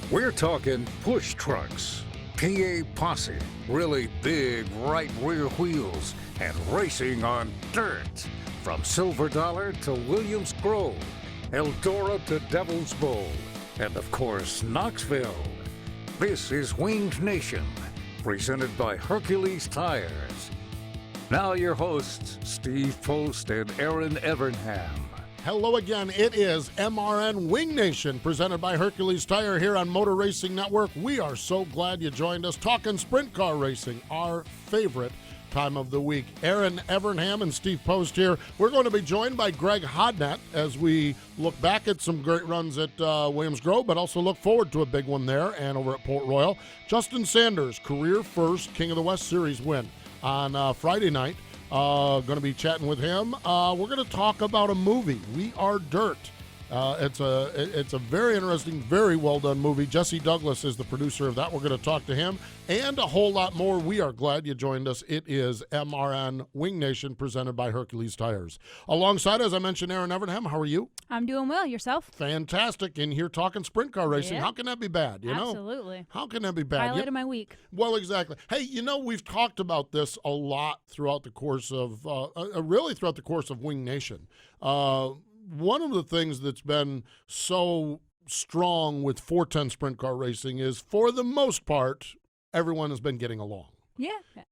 We're talking push trucks, PA posse, really big right rear wheels, and racing on dirt. From Silver Dollar to Williams Grove, Eldora to Devil's Bowl, and of course, Knoxville. This is Winged Nation, presented by Hercules Tires. Now your hosts, Steve Post and Erin Evernham. Hello again. It is MRN Wing Nation, presented by Hercules Tire here on Motor Racing Network. We are so glad you joined us, talking sprint car racing, our favorite time of the week. Erin Evernham and Steve Post here. We're going to be joined by Greg Hodnett as we look back at some great runs at Williams Grove, but also look forward to a big one there and over at Port Royal. Justin Sanders, career first King of the West Series win on Friday night. Going to be chatting with him. We're going to talk about a movie, We Are Dirt. It's a very interesting, very well done movie. Jesse Douglas is the producer of that. We're going to talk to him and a whole lot more. We are glad you joined us. It is MRN Wing Nation, presented by Hercules Tires. Alongside, as I mentioned, Erin Evernham. How are you? I'm doing well. Yourself? Fantastic. In here talking sprint car racing. Yeah. How can that be bad? Absolutely. How can that be bad? Highlight of my week. Well, exactly. Hey, we've talked about this a lot throughout the course of, really throughout the course of Wing Nation. One of the things that's been so strong with 410 sprint car racing is, for the most part, everyone has been getting along. Yeah.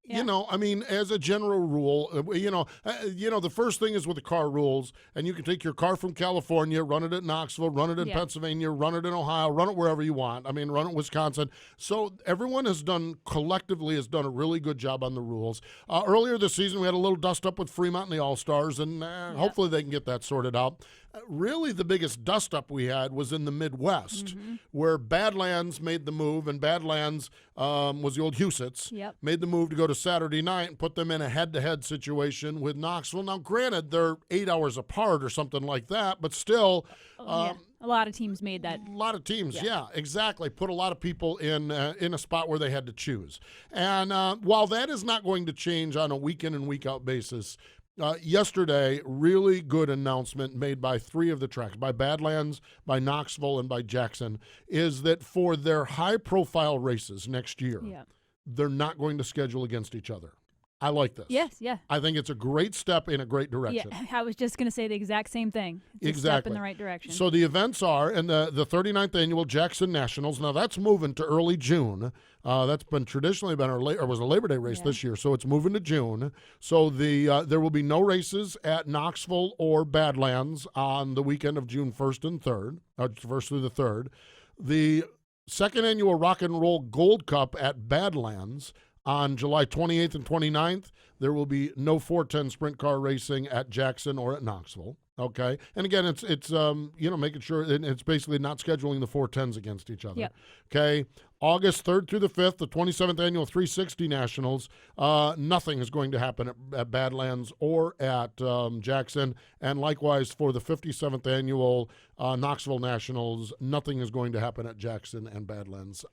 As a general rule, the first thing is with the car rules, and you can take your car from California, run it at Knoxville, run it in Pennsylvania, run it in Ohio, run it wherever you want. Run it in Wisconsin. So everyone collectively has done a really good job on the rules. Earlier this season, we had a little dust up with Fremont and the All-Stars, and hopefully they can get that sorted out. Really, the biggest dust-up we had was in the Midwest, where Badlands made the move, and Badlands was the old Husitz, made the move to go to Saturday night and put them in a head-to-head situation with Knoxville. Now, granted, they're 8 hours apart or something like that, but still... a lot of teams made that. A lot of teams, yeah exactly. Put a lot of people in a spot where they had to choose. And while that is not going to change on a week-in and week-out basis, yesterday, really good announcement made by three of the tracks, by Badlands, by Knoxville, and by Jackson, is that for their high-profile races next year, they're not going to schedule against each other. I like this. Yes, yeah. I think it's a great step in a great direction. Yeah, I was just going to say the exact same thing. It's a step in the right direction. So the events are, and the 39th Annual Jackson Nationals, now that's moving to early June. That's been traditionally been was a Labor Day race this year, so it's moving to June. So there will be no races at Knoxville or Badlands on the weekend of June 1st and 3rd, 1st through the 3rd. The second annual Rock and Roll Gold Cup at Badlands on July 28th and 29th, there will be no 410 sprint car racing at Jackson or at Knoxville. Okay, and again, it's making sure it's basically not scheduling the 410s against each other. Okay, August 3rd through the 5th, the 27th annual 360 Nationals. Nothing is going to happen at Badlands or at Jackson, and likewise for the 57th annual Knoxville Nationals, nothing is going to happen at Jackson and Badlands.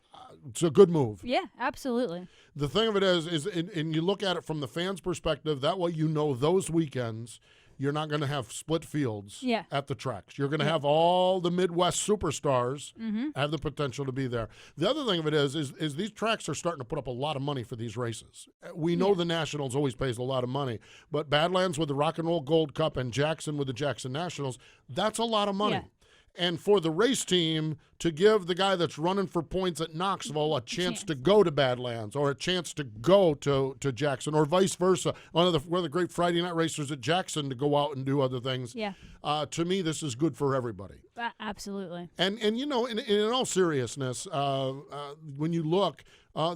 It's a good move. Yeah, absolutely. The thing of it is and you look at it from the fans' perspective. That way, those weekends, you're not going to have split fields at the tracks. You're going to have all the Midwest superstars have the potential to be there. The other thing of it is these tracks are starting to put up a lot of money for these races. We know the Nationals always pays a lot of money, but Badlands with the Rock and Roll Gold Cup and Jackson with the Jackson Nationals, that's a lot of money. Yeah. And for the race team to give the guy that's running for points at Knoxville a chance to go to Badlands or a chance to go to Jackson or vice versa, one of the great Friday night racers at Jackson to go out and do other things. Yeah. To me, this is good for everybody. Absolutely. And in all seriousness, when you look,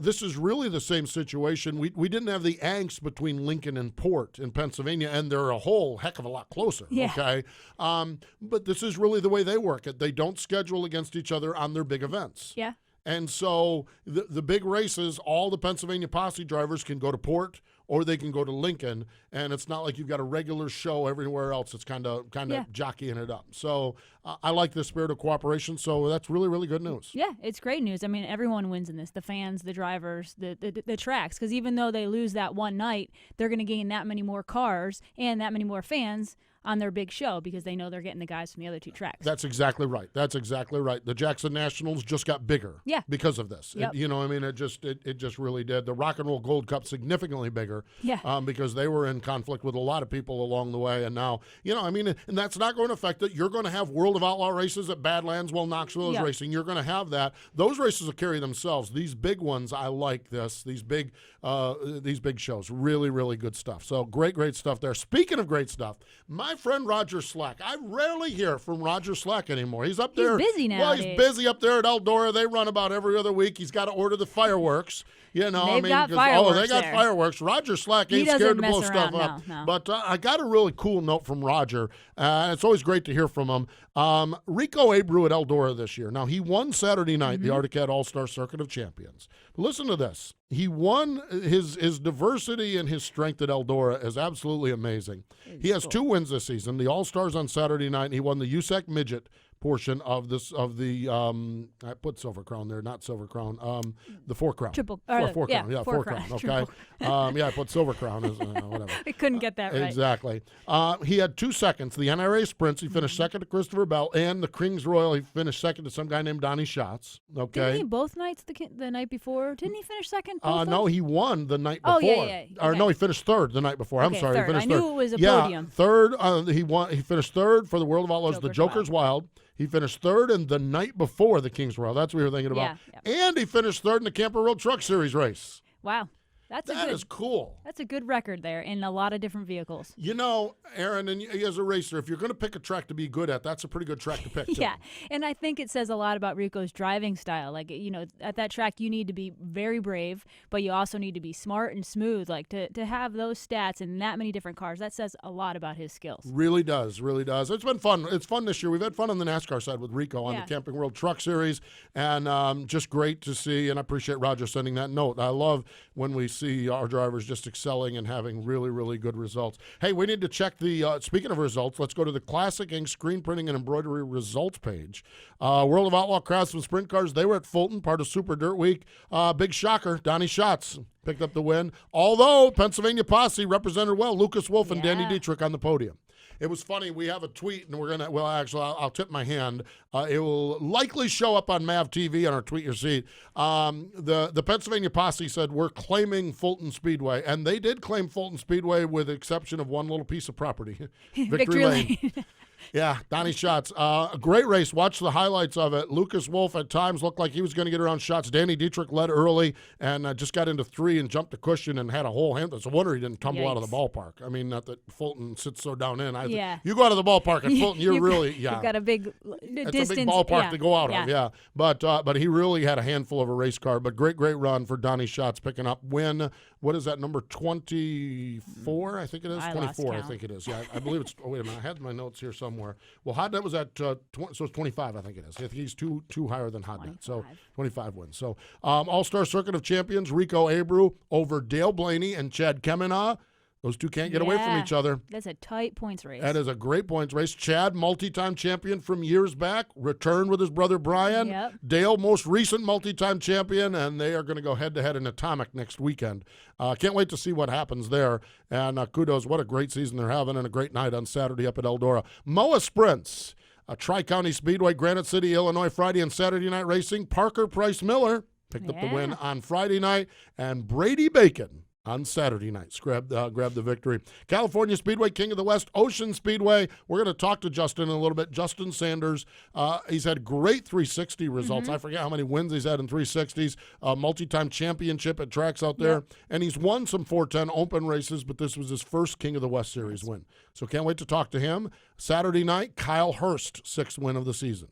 this is really the same situation. We didn't have the angst between Lincoln and Port in Pennsylvania, and they're a whole heck of a lot closer. Yeah. Okay, but this is really the way they work it. They don't schedule against each other on their big events. Yeah. And so the big races, all the Pennsylvania posse drivers can go to Port or they can go to Lincoln, and it's not like you've got a regular show everywhere else. It's kind of jockeying it up. So I like the spirit of cooperation, so that's really, really good news. Yeah, it's great news. I mean, everyone wins in this, the fans, the drivers, the tracks, because even though they lose that one night, they're going to gain that many more cars and that many more fans on their big show because they know they're getting the guys from the other two tracks. That's exactly right. The Jackson Nationals just got bigger because of this. Yep. It just really did. The Rock and Roll Gold Cup significantly bigger because they were in conflict with a lot of people along the way. And now, and that's not going to affect it. You're going to have World of Outlaw races at Badlands while Knoxville is racing. You're going to have that. Those races will carry themselves. These big ones, I like this. These big shows, really, really good stuff. So great stuff there. Speaking of great stuff, my friend Roger Slack. I rarely hear from Roger Slack anymore. He's up there. He's busy now. Well, he's busy up there at Eldora. They run about every other week. He's got to order the fireworks. They've got fireworks they got there. fireworks. Roger Slack ain't scared to blow stuff up. No. But I got a really cool note from Roger. It's always great to hear from him. Rico Abreu at Eldora this year. Now, he won Saturday night, the Arctic Cat All-Star Circuit of Champions. Listen to this. He won. His diversity and his strength at Eldora is absolutely amazing. He has 2 wins this season. The All-Stars on Saturday night, and he won the USAC Midget portion of the I put Silver Crown there, not Silver Crown, the Four Crown. Four Crown. Four Crown. Okay. I put Silver Crown as whatever. I couldn't get that right. Exactly. He had 2 seconds. The NRA Sprints, he finished second to Christopher Bell, and the Kings Royal, he finished second to some guy named Donnie Schatz. Okay. Didn't he both nights the night before? Didn't he finish second? No, he won the night before. Oh, yeah. Or no, he finished third the night before. I'm sorry. Third. He finished I third. knew it was a podium. Third. He finished third for the World of Outlaws, the Joker's Wild. He finished third in the night before the Kings Royal. That's what we were thinking about. Yeah. And he finished third in the Camper World Truck Series race. Wow. That is cool. That's a good record there in a lot of different vehicles. Erin, and as a racer, if you're going to pick a track to be good at, that's a pretty good track to pick, too. Yeah, and I think it says a lot about Rico's driving style. Like, at that track, you need to be very brave, but you also need to be smart and smooth. Like, to have those stats in that many different cars, that says a lot about his skills. Really does. It's been fun. It's fun this year. We've had fun on the NASCAR side with Rico on the Camping World Truck Series, and just great to see, and I appreciate Roger sending that note. I love when we see our drivers just excelling and having really, really good results. Hey, we need to check the, speaking of results, let's go to the Classic Ink Screen Printing and Embroidery results page. World of Outlaw Craftsman Sprint Cars, they were at Fulton, part of Super Dirt Week. Big shocker, Donnie Schatz picked up the win, although Pennsylvania Posse represented well, Lucas Wolf and Danny Dietrich on the podium. It was funny. We have a tweet, and we're going to, well, actually, I'll tip my hand. It will likely show up on MAV TV on our Tweet Your Seat. The Pennsylvania Posse said, we're claiming Fulton Speedway, and they did claim Fulton Speedway with the exception of one little piece of property, Victory Lane. Yeah, Donnie Schatz. A great race. Watch the highlights of it. Lucas Wolf at times looked like he was going to get around Schatz. Danny Dietrich led early and just got into 3 and jumped the cushion and had a whole hand. It's a wonder he didn't tumble out of the ballpark. I mean, not that Fulton sits so down in. You go out of the ballpark at Fulton, you've got a big distance. It's a big ballpark to go out of, But he really had a handful of a race car. But great run for Donnie Schatz picking up win. What is that, number 24, I think it is? 24, I think it is. Yeah, I believe it's, wait a minute, I had my notes here somewhere. Well, Hodnett was at, so it's 25, I think it is. I think he's two higher than Hodnett. 25. So 25 wins. So All-Star Circuit of Champions, Rico Abreu over Dale Blaney and Chad Kemenah. Those two can't get away from each other. That's a tight points race. That is a great points race. Chad, multi-time champion from years back, returned with his brother Brian. Yep. Dale, most recent multi-time champion, and they are going to go head-to-head in Atomic next weekend. Can't wait to see what happens there. And kudos, what a great season they're having and a great night on Saturday up at Eldora. MOA Sprints, Tri-County Speedway, Granite City, Illinois, Friday and Saturday night racing. Parker Price Miller picked up the win on Friday night, and Brady Bacon on Saturday nights grabbed the victory. California Speedway, King of the West, Ocean Speedway. We're going to talk to Justin in a little bit. Justin Sanders, he's had great 360 results. I forget how many wins he's had in 360s. Multi-time championship at tracks out there. And he's won some 410 open races, but this was his first King of the West Series win. So can't wait to talk to him. Saturday night, Kyle Hurst, 6th win of the season.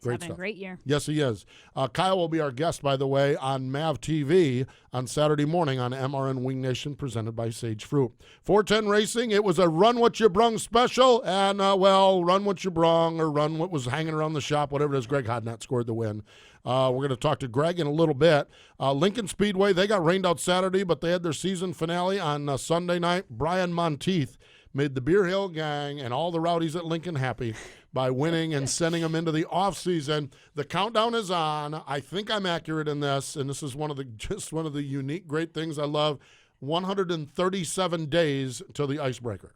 Great stuff. Great year. Yes, he is. Kyle will be our guest, by the way, on MAV TV on Saturday morning on MRN Wing Nation, presented by Sage Fruit. 410 Racing, it was a Run What You Brung special, and, Run What You Brung, or Run What Was Hanging Around the Shop, whatever it is. Greg Hodnett scored the win. We're going to talk to Greg in a little bit. Lincoln Speedway, they got rained out Saturday, but they had their season finale on Sunday night. Brian Monteith made the Beer Hill Gang and all the rowdies at Lincoln happy by winning and sending them into the off-season. The countdown is on. I think I'm accurate in this, and this is one of the unique great things I love. 137 days till the icebreaker.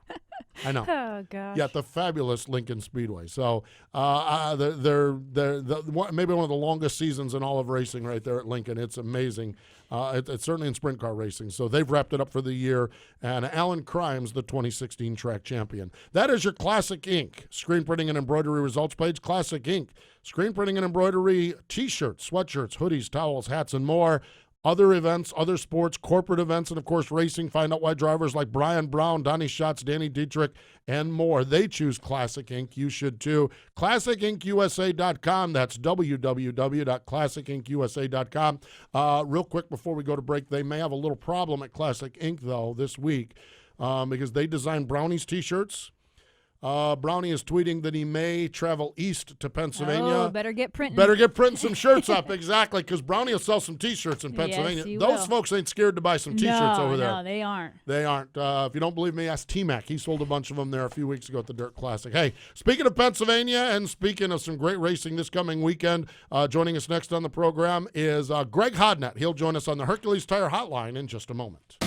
I know. Oh gosh. Yeah, the fabulous Lincoln Speedway. So they're maybe one of the longest seasons in all of racing right there at Lincoln. It's amazing. It's certainly in sprint car racing. So they've wrapped it up for the year. And Alan Crimes, the 2016 track champion. That is your Classic Inc. Screen printing and embroidery results page. Classic Inc. Screen printing and embroidery, T-shirts, sweatshirts, hoodies, towels, hats, and more. Other events, other sports, corporate events, and, of course, racing. Find out why drivers like Brian Brown, Donnie Schatz, Danny Dietrich, and more, they choose Classic Inc. You should, too. ClassicIncUSA.com. That's www.ClassicIncUSA.com. Real quick before we go to break, they may have a little problem at Classic Inc., though, this week because they designed Brownies T-shirts. Brownie is tweeting that he may travel east to Pennsylvania. Oh, better get printing. Better get printing some shirts up, exactly, because Brownie will sell some T-shirts in Pennsylvania. Yes, he Those will. folks ain't scared to buy some T-shirts over there. No, they aren't. They aren't. If you don't believe me, ask T-Mac. He sold a bunch of them there a few weeks ago at the Dirt Classic. Hey, speaking of Pennsylvania and speaking of some great racing this coming weekend, joining us next on the program is Greg Hodnett. He'll join us on the Hercules Tire Hotline in just a moment.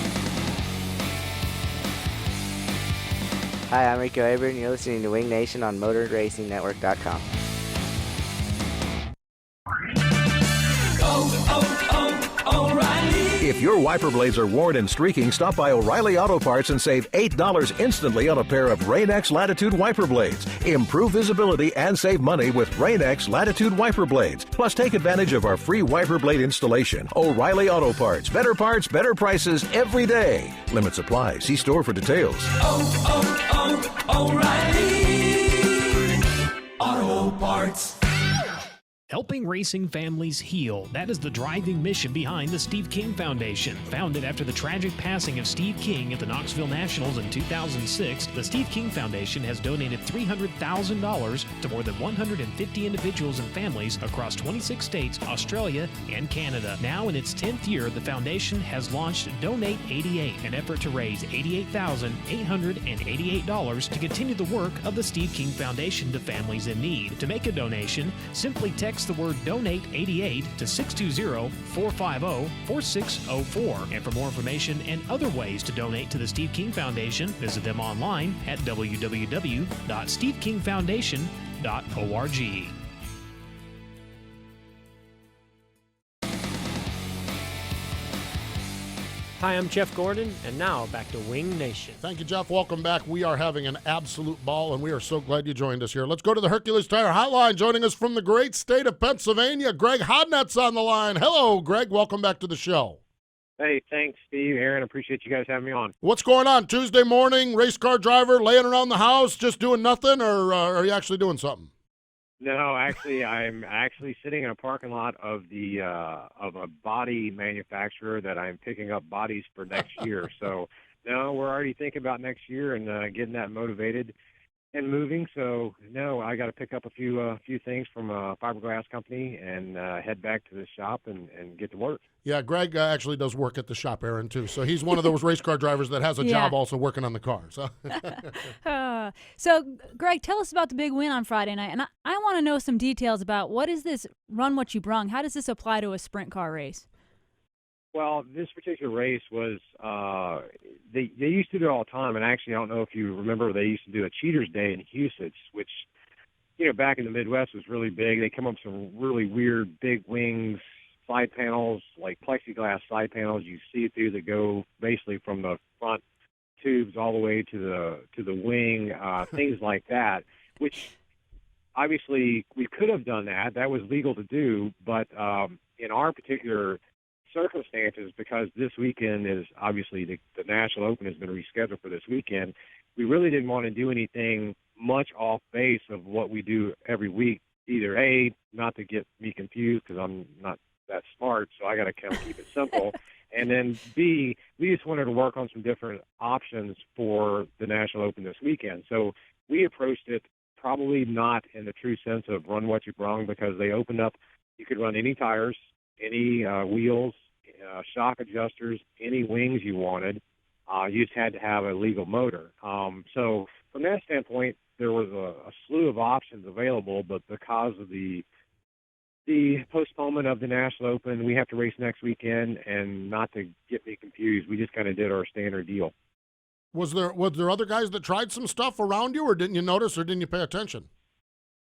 Hi, I'm Rico Erin. You're listening to Wing Nation on MotorRacingNetwork.com. If your wiper blades are worn and streaking, stop by O'Reilly Auto Parts and save $8 instantly on a pair of Rain-X Latitude wiper blades. Improve visibility and save money with Rain-X Latitude wiper blades. Plus, take advantage of our free wiper blade installation. O'Reilly Auto Parts. Better parts, better prices every day. Limits apply. See store for details. O'Reilly Auto Parts. Helping racing families heal. That is the driving mission behind the Steve King Foundation. Founded after the tragic passing of Steve King at the Knoxville Nationals in 2006, the Steve King Foundation has donated $300,000 to more than 150 individuals and families across 26 states, Australia, and Canada. Now in its 10th year, the foundation has launched Donate 88, an effort to raise $88,888 to continue the work of the Steve King Foundation to families in need. To make a donation, simply text the word Donate 88 to 620-450-4604. And for more information and other ways to donate to the Steve King Foundation, visit them online at www.stevekingfoundation.org. Hi, I'm Jeff Gordon, and now back to Wing Nation. Thank you, Jeff. Welcome back. We are having an absolute ball, and we are so glad you joined us here. Let's go to the Hercules Tire Hotline. Joining us from the great state of Pennsylvania, Greg Hodnett's on the line. Hello, Greg. Welcome back to the show. Hey, thanks, Steve. Erin, appreciate you guys having me on. What's going on? Tuesday morning, race car driver, laying around the house, just doing nothing, or are you actually doing something? No, actually, I'm actually sitting in a parking lot of a body manufacturer that I'm picking up bodies for next year. So, no, we're already thinking about next year and getting that motivated and moving. So, no, I got to pick up a few things from a fiberglass company and head back to the shop and get to work. Yeah, Greg actually does work at the shop, Erin, too. So he's one of those race car drivers that has a job also working on the car. So, Greg, tell us about the big win on Friday night. And I want to know some details about what is this Run What You Brung? How does this apply to a sprint car race? Well, this particular race was they used to do it all the time. And actually, I don't know if you remember, they used to do a Cheaters Day in Houston, which, back in the Midwest was really big. They come up with some really weird big wings, side panels, like plexiglass side panels you see through that go basically from the front tubes all the way to the wing, things like that, which obviously we could have done that. That was legal to do, but in our particular circumstances, because this weekend is obviously the National Open has been rescheduled for this weekend, we really didn't want to do anything much off base of what we do every week. Either A, not to get me confused because I'm not that smart, so I got to kind of keep it simple. And then B, we just wanted to work on some different options for the National Open this weekend. So we approached it probably not in the true sense of run what you brung, because they opened up, you could run any tires, any wheels, shock adjusters, any wings you wanted. You just had to have a legal motor. So from that standpoint, there was a slew of options available, but because of the postponement of the National Open, we have to race next weekend, and not to get me confused, we just kind of did our standard deal. Was there other guys that tried some stuff around you, or didn't you notice, or didn't you pay attention?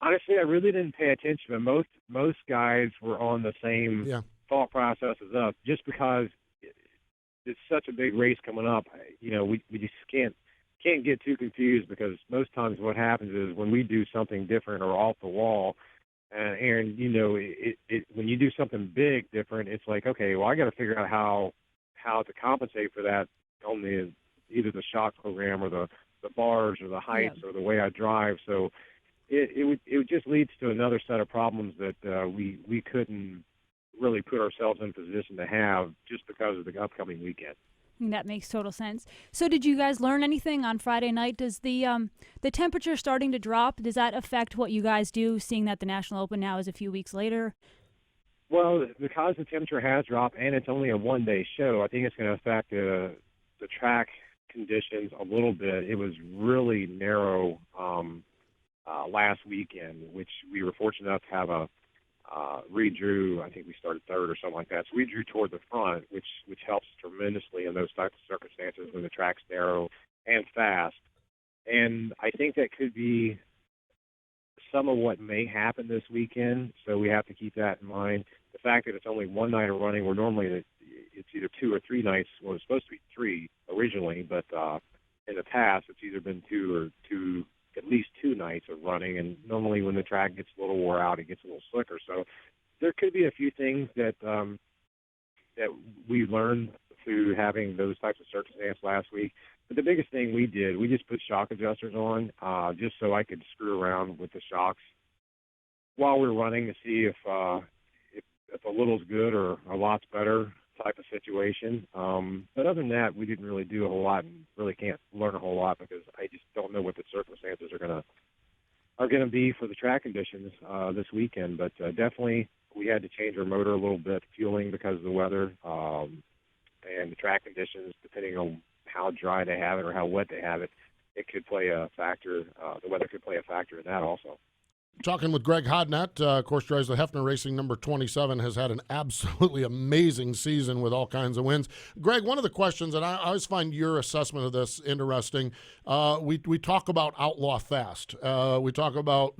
Honestly, I really didn't pay attention, but most guys were on the same thought process as us, just because it's such a big race coming up. You know, we just can't get too confused, because most times what happens is when we do something different or off the wall, and Aaron, you know, when you do something big different, it's like, okay, well, I got to figure out how to compensate for that on either the shock program or the bars or the heights or the way I drive. So it just leads to another set of problems that we couldn't really put ourselves in a position to have just because of the upcoming weekend. That makes total sense. So did you guys learn anything on Friday night? Does the temperature starting to drop, does that affect what you guys do, seeing that the National Open now is a few weeks later? Well, because the temperature has dropped and it's only a one-day show, I think it's going to affect the track conditions a little bit. It was really narrow last weekend, which we were fortunate enough to have a redrew. I think we started third or something like that. So we drew toward the front, which helps tremendously in those types of circumstances when the track's narrow and fast. And I think that could be some of what may happen this weekend, so we have to keep that in mind. The fact that it's only one night of running, where normally it's either 2 or 3 nights. Well, it's supposed to be 3 originally, but in the past it's either been at least 2 nights of running, and normally when the track gets a little wore out, it gets a little slicker. So there could be a few things that we learned through having those types of circumstances last week. But the biggest thing we did, we just put shock adjusters on just so I could screw around with the shocks while we were running to see if a little's good or a lot's better type of situation. But other than that, we didn't really do a whole lot, and really can't learn a whole lot because I just don't know what the circumstances are gonna be for the track conditions this weekend. But definitely we had to change our motor a little bit, fueling because of the weather and the track conditions, depending on how dry they have it or how wet they have it. It could play a factor. The weather could play a factor in that also. Talking with Greg Hodnett, of course, drives the Hefner Racing number 27, has had an absolutely amazing season with all kinds of wins. Greg, one of the questions, and I always find your assessment of this interesting, we talk about outlaw fast. We talk about,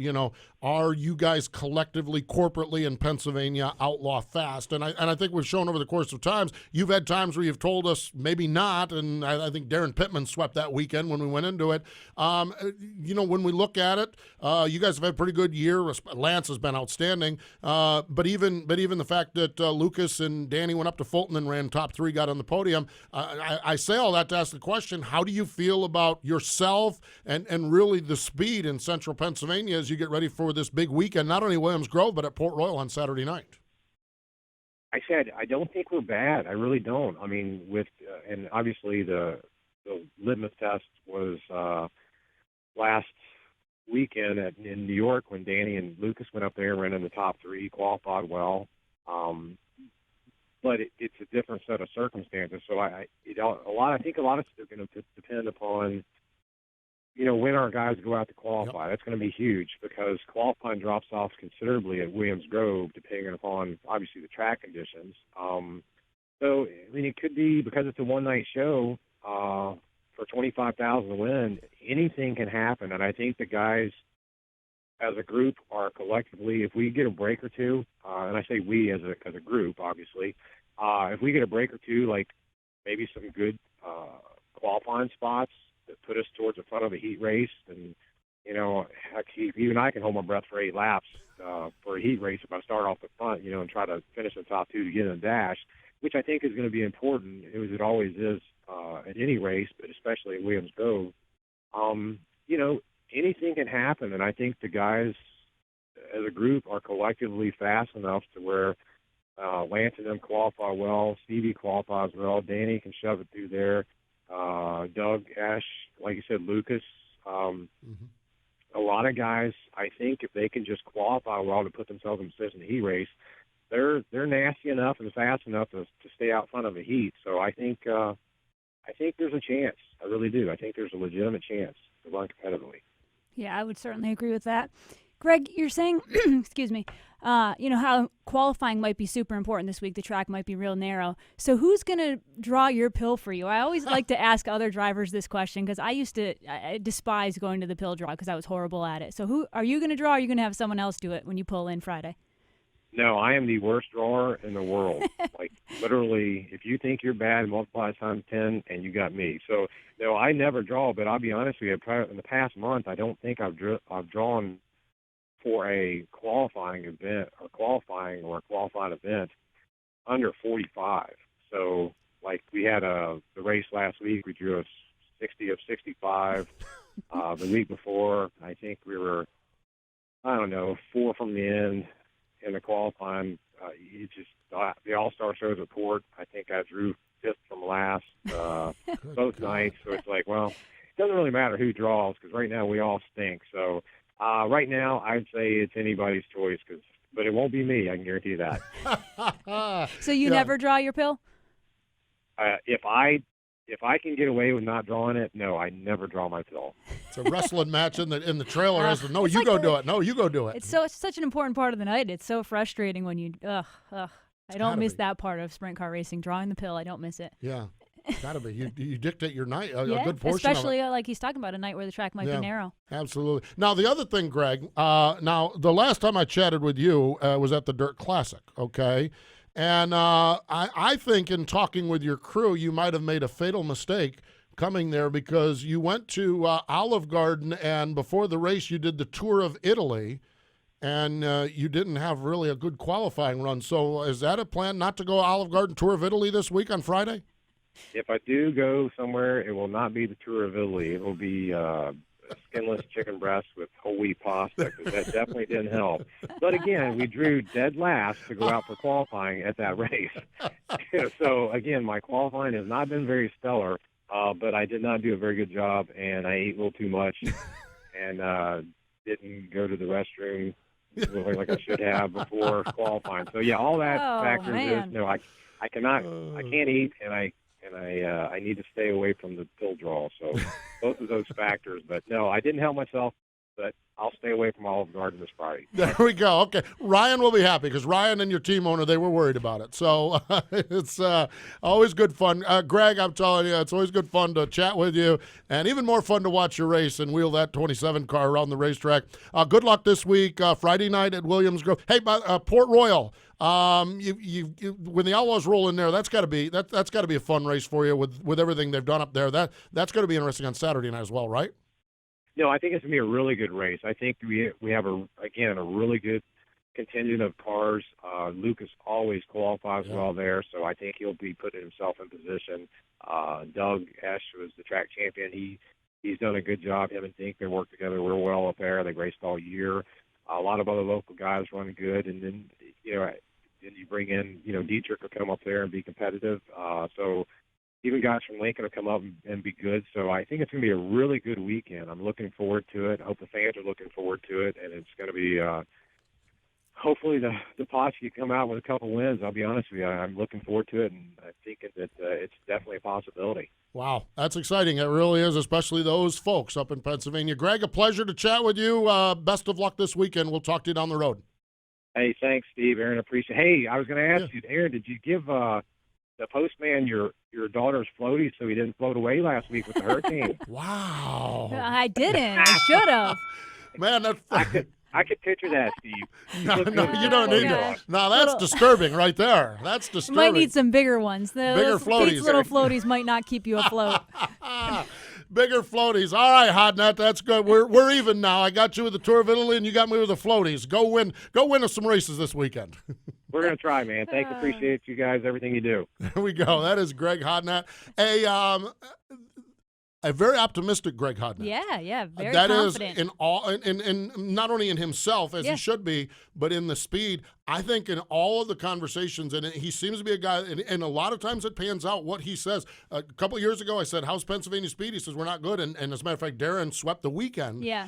are you guys collectively, corporately in Pennsylvania outlaw fast? And I think we've shown over the course of times, you've had times where you've told us maybe not, and I think Darren Pittman swept that weekend when we went into it. When we look at it, you guys have had a pretty good year. Lance has been outstanding, but even the fact that Lucas and Danny went up to Fulton and ran top 3, got on the podium. I say all that to ask the question: how do you feel about yourself and really the speed in Central Pennsylvania as you get ready for this big weekend, not only Williams Grove but at Port Royal on Saturday night? I said I don't think we're bad. I really don't. I mean, and obviously the litmus test was last weekend in New York when Danny and Lucas went up there and ran in the top 3, qualified well. But it's a different set of circumstances. So I think a lot of it's going to depend upon, when our guys go out to qualify. Yep. That's going to be huge because qualifying drops off considerably at Williams Grove depending upon obviously the track conditions. So it could be, because it's a one-night show, for $25,000 to win, anything can happen. And I think the guys as a group are collectively, if we get a break or two, and I say we as a group, obviously, if we get a break or two, like maybe some good qualifying spots that put us towards the front of the heat race, and, heck, even I can hold my breath for 8 laps for a heat race if I start off the front, and try to finish the top 2 to get in the dash, which I think is going to be important, as it always is at any race, but especially at Williams Grove. Anything can happen, and I think the guys as a group are collectively fast enough to where Lance and them qualify well, Stevie qualifies well, Danny can shove it through there, Doug, Ash, like you said, Lucas. A lot of guys, I think if they can just qualify well to put themselves in position to heat race, they're nasty enough and fast enough to stay out front of the heat. So I think there's a chance. I really do. I think there's a legitimate chance to run competitively. Yeah, I would certainly agree with that. Greg, you're saying, excuse me, how qualifying might be super important this week. The track might be real narrow. So who's going to draw your pill for you? I always like to ask other drivers this question because I despise going to the pill draw because I was horrible at it. So who are you going to draw, or are you going to have someone else do it when you pull in Friday? No, I am the worst drawer in the world. Like, literally, if you think you're bad, multiply times 10, and you got me. So, no, I never draw, but I'll be honest with you, in the past month, I don't think I've drawn for a qualifying event or a qualified event under 45. So, like, we had the race last week. We drew a 60 of 65. The week before, I think we were, 4 from the end. In the qualifying, the All-Star shows report, I think I drew 5th from last both nights. So it's like, well, it doesn't really matter who draws because right now we all stink. So right now I'd say it's anybody's choice, but it won't be me. I can guarantee you that. So you never draw your pill? If I can get away with not drawing it, no, I never draw my pill. It's a wrestling match in the trailer. No, you go do it. No, you go do it. It's such an important part of the night. It's so frustrating when you I don't miss that part of sprint car racing. Drawing the pill, I don't miss it. Yeah, gotta be. You dictate your night. A Yeah, good portion especially of it. like he's talking about a night where the track might be narrow. Absolutely. Now the other thing, Greg. Now the last time I chatted with you was at the Dirt Classic. Okay. And I think in talking with your crew, you might have made a fatal mistake coming there because you went to Olive Garden, and before the race you did the tour of Italy, and you didn't have really a good qualifying run. So is that a plan not to go Olive Garden tour of Italy this week on Friday? If I do go somewhere, it will not be the tour of Italy. It will be skinless chicken breast with whole wheat pasta, because that definitely didn't help. But again, we drew dead last to go out for qualifying at that race. So again, my qualifying has not been very stellar, but I did not do a very good job, and I ate a little too much and didn't go to the restroom like I should have before qualifying. So yeah, all that factors is I can't eat, and I need to stay away from the pill draw. So both of those factors. But no, I didn't help myself, but I'll stay away from Olive Garden this Friday. There we go. Okay. Ryan will be happy because Ryan and your team owner, they were worried about it. So it's always good fun. Greg, I'm telling you, it's always good fun to chat with you, and even more fun to watch you race and wheel that 27 car around the racetrack. Good luck this week, Friday night at Williams Grove. Hey, Port Royal. When the Outlaws roll in there, that's got to be a fun race for you with everything they've done up there. That's going to be interesting on Saturday night as well, right? No, I think it's going to be a really good race. I think we have a really good contingent of cars. Lucas always qualifies well there, so I think he'll be putting himself in position. Doug Esch was the track champion. He's done a good job. Him and Dink, they work together real well up there. They've raced all year. A lot of other local guys running good, and then then you bring in Dietrich will come up there and be competitive. So even guys from Lincoln will come up and be good. So I think it's going to be a really good weekend. I'm looking forward to it. I hope the fans are looking forward to it, and it's going to be hopefully the Posse can come out with a couple wins. I'll be honest with you. I'm looking forward to it, and I'm thinking that it's definitely a possibility. Wow, that's exciting. It really is, especially those folks up in Pennsylvania. Greg, a pleasure to chat with you. Best of luck this weekend. We'll talk to you down the road. Hey, thanks, Steve. Aaron, appreciate it. Hey, I was going to ask you, Aaron, did you give the postman your daughter's floaty so he didn't float away last week with the hurricane? Wow. I didn't. I should have. Man, that's... I could picture that, Steve. No, you don't need to. No, that's disturbing right there. That's disturbing. Might need some bigger ones. Bigger floaties. These little floaties might not keep you afloat. Bigger floaties. All right, Hodnett, that's good. We're even now. I got you with the Tour of Italy, and you got me with the floaties. Go win us some races this weekend. We're going to try, man. Thanks. Appreciate you guys, everything you do. There we go. That is Greg Hodnett. A very optimistic Greg Hodnett. Yeah, very that confident. That is in not only in himself, as he should be, but in the speed. I think in all of the conversations, and he seems to be a guy, and a lot of times it pans out what he says. A couple of years ago, I said, how's Pennsylvania speed? He says, we're not good. And as a matter of fact, Darren swept the weekend. Yeah.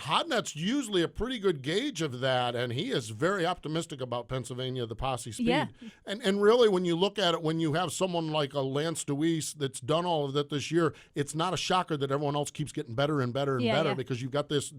Hodnett's usually a pretty good gauge of that, and he is very optimistic about Pennsylvania, the posse speed. Yeah. And really, when you look at it, when you have someone like a Lance Deweese that's done all of that this year, it's not a shocker that everyone else keeps getting better and better and better because you've got this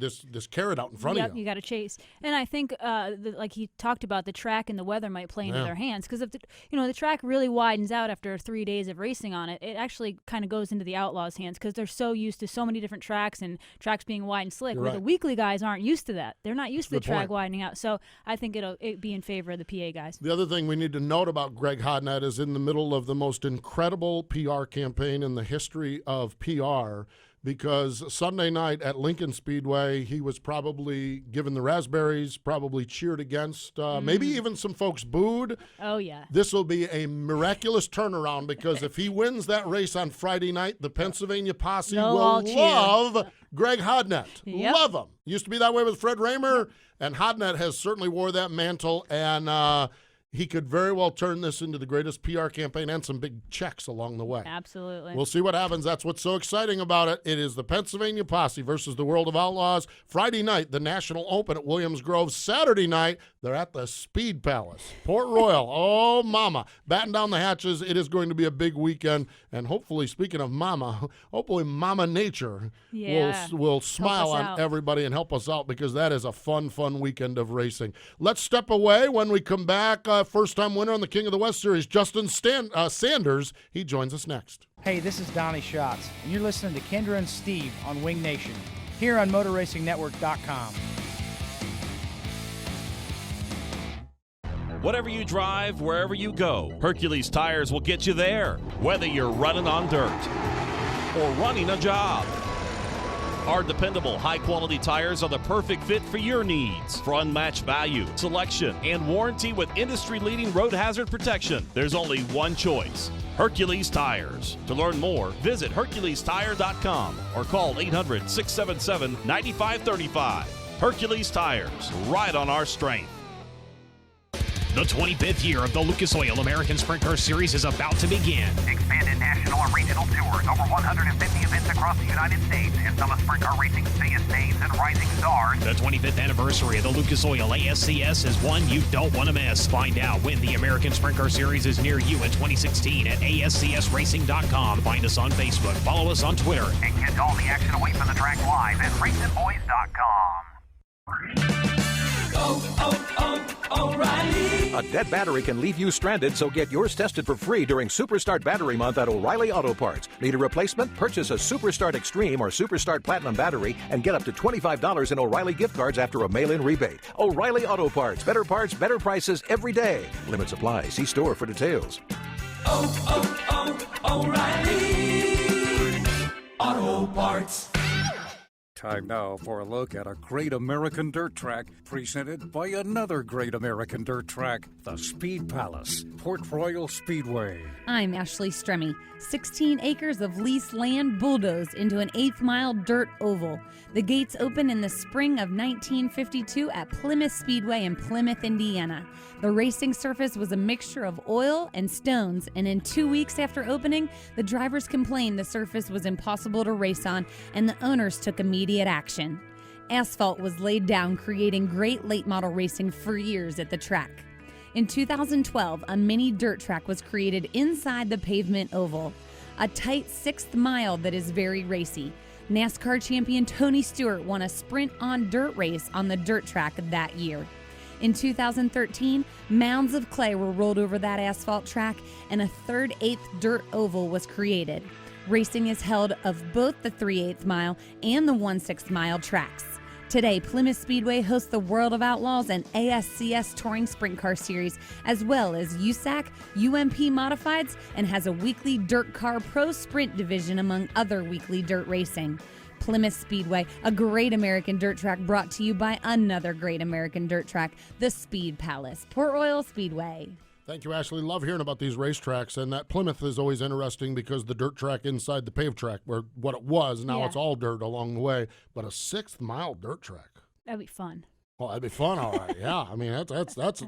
carrot out in front of you. You got to chase. And I think, like he talked about, the track and the weather might play into their hands, because if the track really widens out after 3 days of racing on it, it actually kind of goes into the Outlaws' hands, because they're so used to so many different tracks and tracks being wide and slick. Where the weekly guys aren't used to that. They're not used to the track widening out. So I think it'll be in favor of the PA guys. The other thing we need to note about Greg Hodnett is in the middle of the most incredible PR campaign in the history of PR, because Sunday night at Lincoln Speedway, he was probably given the raspberries, probably cheered against, maybe even some folks booed. Oh, yeah. This will be a miraculous turnaround, because if he wins that race on Friday night, the Pennsylvania posse will love Greg Hodnett. Love him. Used to be that way with Fred Raymer, and Hodnett has certainly wore that mantle, and he could very well turn this into the greatest PR campaign and some big checks along the way. Absolutely. We'll see what happens. That's what's so exciting about it. It is the Pennsylvania Posse versus the World of Outlaws. Friday night, the National Open at Williams Grove. Saturday night, they're at the Speed Palace, Port Royal. Oh, mama. Batten down the hatches. It is going to be a big weekend. And hopefully, speaking of mama, hopefully Mama Nature will smile on everybody and help us out, because that is a fun weekend of racing. Let's step away. When we come back, first-time winner on the King of the West Series, Justin Sanders. He joins us next. Hey, this is Donnie Schatz, and you're listening to Kendra and Steve on Wing Nation, here on MotorRacingNetwork.com. Whatever you drive, wherever you go, Hercules Tires will get you there, whether you're running on dirt or running a job. Our dependable, high-quality tires are the perfect fit for your needs. For unmatched value, selection, and warranty with industry-leading road hazard protection, there's only one choice: Hercules Tires. To learn more, visit HerculesTire.com or call 800-677-9535. Hercules Tires, right on our strength. The 25th year of the Lucas Oil American Sprint Car Series is about to begin. Expanded national and regional tours, over 150 events across the United States, and some of sprint car racing's biggest names and rising stars. The 25th anniversary of the Lucas Oil ASCS is one you don't want to miss. Find out when the American Sprint Car Series is near you in 2016 at ASCSRacing.com. Find us on Facebook, follow us on Twitter, and catch all the action away from the track live at RacingBoys.com. O'Reilly. A dead battery can leave you stranded, so get yours tested for free during Superstart Battery Month at O'Reilly Auto Parts. Need a replacement? Purchase a Superstart Extreme or Superstart Platinum battery and get up to $25 in O'Reilly gift cards after a mail-in rebate. O'Reilly Auto Parts. Better parts, better prices every day. Limits apply. See store for details. O'Reilly Auto Parts. Time now for a look at a great American dirt track presented by another great American dirt track, the Speed Palace, Port Royal Speedway. I'm Ashley Stremme. 16 acres of leased land bulldozed into an eighth-mile dirt oval. The gates opened in the spring of 1952 at Plymouth Speedway in Plymouth, Indiana. The racing surface was a mixture of oil and stones, and in 2 weeks after opening, the drivers complained the surface was impossible to race on, and the owners took immediate action. Asphalt was laid down, creating great late-model racing for years at the track. In 2012, a mini dirt track was created inside the pavement oval, a tight sixth mile that is very racy. NASCAR champion Tony Stewart won a sprint on dirt race on the dirt track that year. In 2013, mounds of clay were rolled over that asphalt track, and a 3/8 dirt oval was created. Racing is held of both the 3/8 mile and the 1/6 mile tracks. Today, Plymouth Speedway hosts the World of Outlaws and ASCS Touring Sprint Car Series, as well as USAC, UMP Modifieds, and has a weekly Dirt Car Pro Sprint division, among other weekly dirt racing. Plymouth Speedway, a great American dirt track brought to you by another great American dirt track, the Speed Palace, Port Royal Speedway. Thank you, Ashley. Love hearing about these racetracks, and that Plymouth is always interesting because the dirt track inside the paved track, where what it was, now it's all dirt along the way, but a sixth-mile dirt track. That'd be fun. Well, that'd be fun, all right. Yeah, I mean, that's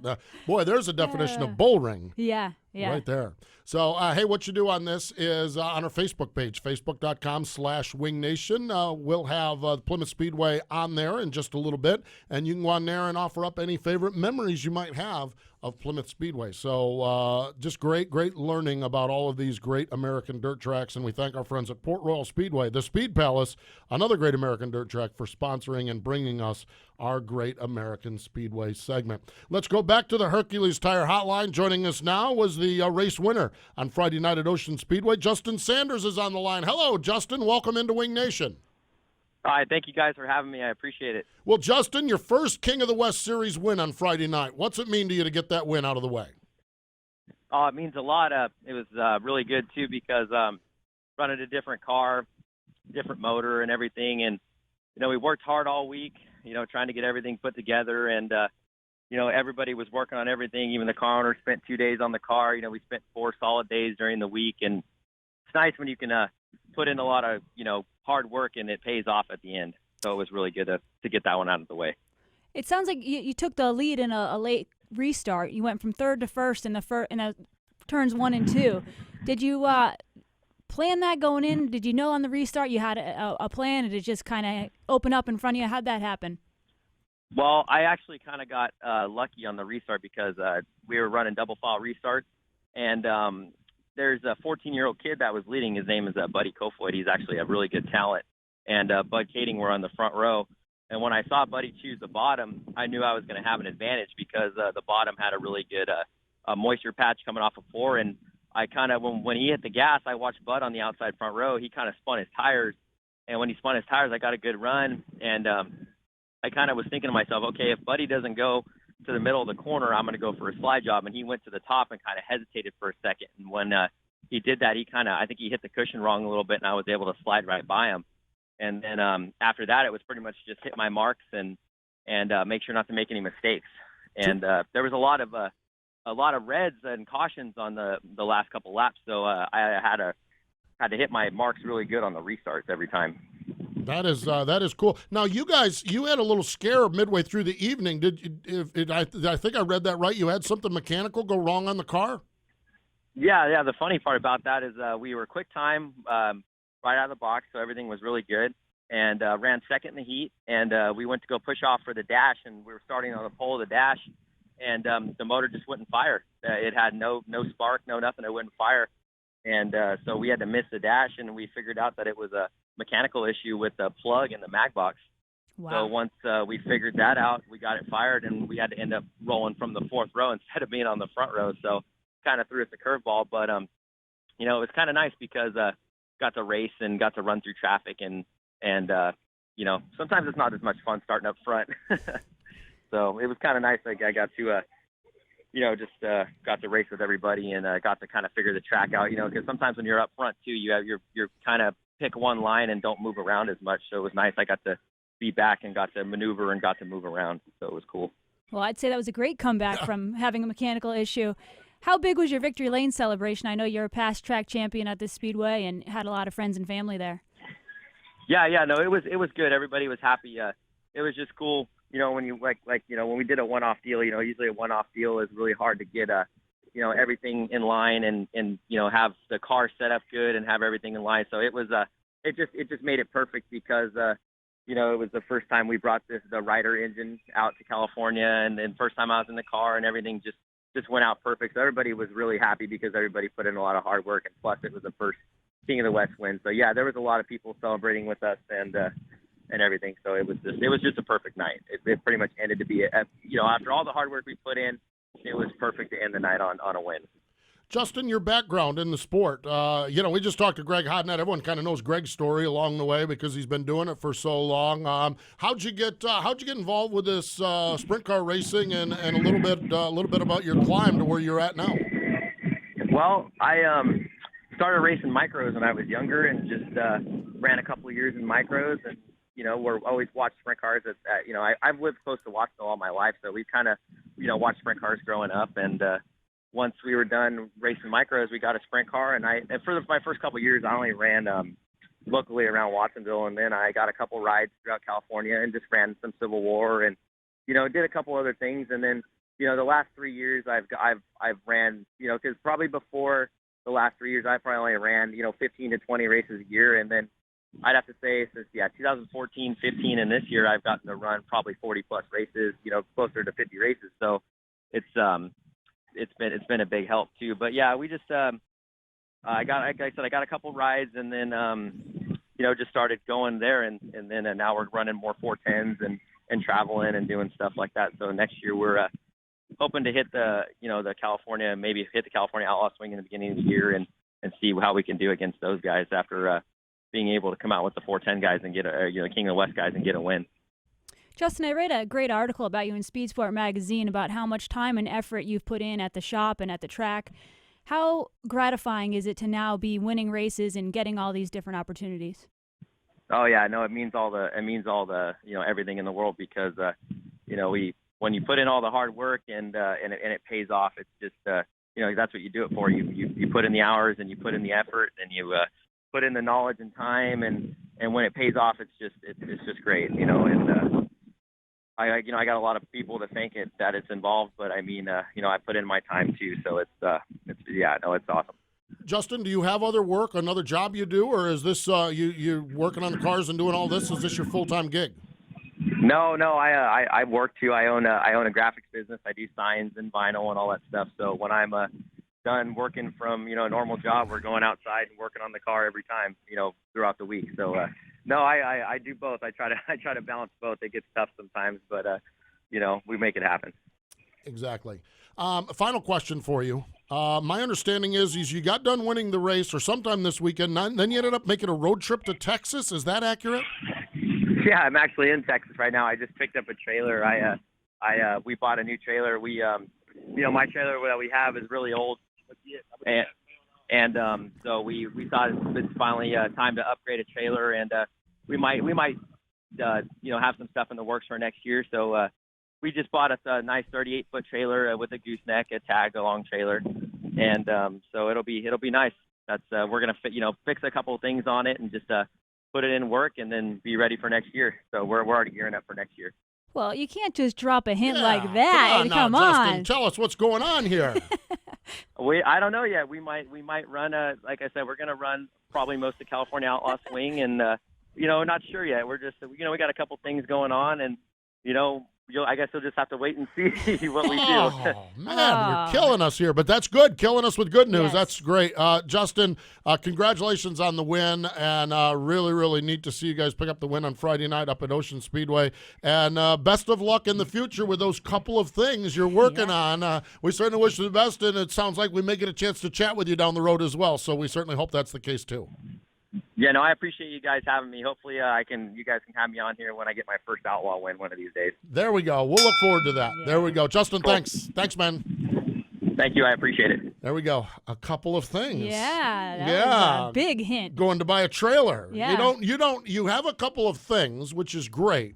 boy, there's a definition of bull ring. Yeah. Yeah. Right there. So, hey, what you do on this is on our Facebook page, facebook.com/wingnation. We'll have Plymouth Speedway on there in just a little bit, and you can go on there and offer up any favorite memories you might have of Plymouth Speedway. So just great learning about all of these great American dirt tracks, and we thank our friends at Port Royal Speedway, the Speed Palace, another great American dirt track, for sponsoring and bringing us our great American Speedway segment. Let's go back to the Hercules Tire Hotline. Joining us now was the race winner on Friday night at Ocean Speedway. Justin Sanders is on the line. Hello, Justin. Welcome into Wing Nation. Hi, thank you guys for having me. I appreciate it. Well, Justin, your first King of the West Series win on Friday night. What's it mean to you to get that win out of the way? It means a lot. It was really good, too, because running a different car, different motor and everything. And, we worked hard all week, trying to get everything put together. And, everybody was working on everything. Even the car owner spent 2 days on the car. We spent 4 solid days during the week. And it's nice when you can put in a lot of, hard work and it pays off at the end. So it was really good to get that one out of the way. It sounds like you took the lead in a late restart. You went from third to first in the turns 1 and 2. Did you plan that going in? Did you know on the restart you had a plan, and did it just kind of open up in front of you? How'd that happen? Well, I actually kind of got lucky on the restart because we were running double file restarts, and there's a 14-year-old kid that was leading. His name is Buddy Kofoid. He's actually a really good talent, and Bud Kading were on the front row. And when I saw Buddy choose the bottom, I knew I was going to have an advantage because the bottom had a really good moisture patch coming off of 4. And I kind of, when he hit the gas, I watched Bud on the outside front row. He kind of spun his tires, and when he spun his tires, I got a good run. And I kind of was thinking to myself, okay, if Buddy doesn't go to the middle of the corner, I'm going to go for a slide job. And he went to the top and kind of hesitated for a second. And when he did that, I think he hit the cushion wrong a little bit, and I was able to slide right by him. And then after that, it was pretty much just hit my marks and make sure not to make any mistakes. And there was a lot of reds and cautions on the last couple laps, so I had to hit my marks really good on the restarts every time. That is cool. Now, you guys, you had a little scare midway through the evening. I think I read that right? You had something mechanical go wrong on the car? Yeah. The funny part about that is we were quick time right out of the box, so everything was really good, and ran second in the heat. And we went to go push off for the dash, and we were starting on the pole of the dash, and the motor just wouldn't fire. It had no spark, no nothing. It wouldn't fire. And so we had to miss the dash, and we figured out that it was a mechanical issue with the plug in the mag box. Wow. So once we figured that out, we got it fired, and we had to end up rolling from the 4th row instead of being on the front row. So kind of threw us a curveball, but it was kind of nice because got to race and got to run through traffic, and sometimes it's not as much fun starting up front. So it was kind of nice. I got to got to race with everybody and got to kind of figure the track out, because sometimes when you're up front too, you're kind of pick one line and don't move around as much. So it was nice. I got to be back and got to maneuver and got to move around. So it was cool. Well, I'd say that was a great comeback from having a mechanical issue. How big was your victory lane celebration? I know you're a past track champion at this speedway and had a lot of friends and family there. Yeah, no, it was good. Everybody was happy. It was just cool. When you when we did a one-off deal, usually a one-off deal is really hard to get everything in line and have the car set up good and have everything in line. So it was it just made it perfect because it was the first time we brought the Ryder engine out to California, and then first time I was in the car, and everything just went out perfect. So everybody was really happy because everybody put in a lot of hard work, and plus it was the first King of the West win. So yeah, there was a lot of people celebrating with us and everything. So it was just a perfect night. It pretty much ended to be after all the hard work we put in, it was perfect to end the night on a win. Justin, your background in the sport, we just talked to Greg Hodnett. Everyone kind of knows Greg's story along the way because he's been doing it for so long. How'd you get involved with this sprint car racing and a little bit about your climb to where you're at now? Well, I started racing micros when I was younger and just ran a couple of years in micros, and we're always watched sprint cars. I've lived close to Watsonville all my life, so we've kind of watched sprint cars growing up. And once we were done racing micros, we got a sprint car, and for my first couple of years, I only ran locally around Watsonville, and then I got a couple rides throughout California and just ran some Civil War and did a couple other things. And then the last 3 years I've ran, because probably before the last 3 years I probably only ran 15 to 20 races a year, and then I'd have to say since 2014, 15, and this year I've gotten to run probably 40 plus races, closer to 50 races. So it's been a big help too. But yeah, we just I got a couple rides, and then just started going there, and then now we're running more 410s and traveling and doing stuff like that. So next year we're hoping to hit the California Outlaw Swing in the beginning of the year and see how we can do against those guys after being able to come out with the 410 guys and get King of the West guys and get a win. Justin, I read a great article about you in Speed Sport magazine about how much time and effort you've put in at the shop and at the track. How gratifying is it to now be winning races and getting all these different opportunities? Oh yeah, no, it means all the everything in the world, because when you put in all the hard work and it pays off, it's just that's what you do it for. You put in the hours and you put in the effort and you put in the knowledge and time, and when it pays off, it's just great, and I got a lot of people to thank that it's involved, but I mean I put in my time too, so it's awesome. Justin, do you have other work, another job you do, or is this you working on the cars and doing all this? Is this your full-time gig? No, I work too. I own a graphics business. I do signs and vinyl and all that stuff. So when I'm done working from a normal job, we're going outside and working on the car every time throughout the week. So no, I do both. I try to balance both. It gets tough sometimes, but we make it happen. Exactly. Final question for you. My understanding is you got done winning the race or sometime this weekend, then you ended up making a road trip to Texas. Is that accurate? Yeah, I'm actually in Texas right now. I just picked up a trailer. We bought a new trailer. We my trailer that we have is really old, and so we thought it's finally time to upgrade a trailer, and we might have some stuff in the works for next year. So we just bought us a nice 38-foot trailer with a gooseneck, a tag-along trailer, and so it'll be nice. That's we're gonna fix a couple of things on it and just put it in work and then be ready for next year. So we're already gearing up for next year. Well, you can't just drop a hint like that. Come on, Justin, tell us what's going on here. I don't know yet. We might run like I said, we're gonna run probably most of California Outlaw Swing, and not sure yet. We're just we got a couple things going on, and I guess you'll just have to wait and see what we do. Oh, man, you're killing us here, but that's good. Killing us with good news. Yes. That's great. Justin, congratulations on the win, and really, really neat to see you guys pick up the win on Friday night up at Ocean Speedway. And best of luck in the future with those couple of things you're working on. We certainly wish you the best, and it sounds like we may get a chance to chat with you down the road as well, so we certainly hope that's the case too. Yeah, no, I appreciate you guys having me. Hopefully you guys can have me on here when I get my first Outlaw win one of these days. There we go. We'll look forward to that. Yeah. There we go. Justin, Cool. thanks. Thanks, man. Thank you. I appreciate it. There we go. A couple of things. Yeah, that was a big hint. Going to buy a trailer. Yeah. You have a couple of things, which is great,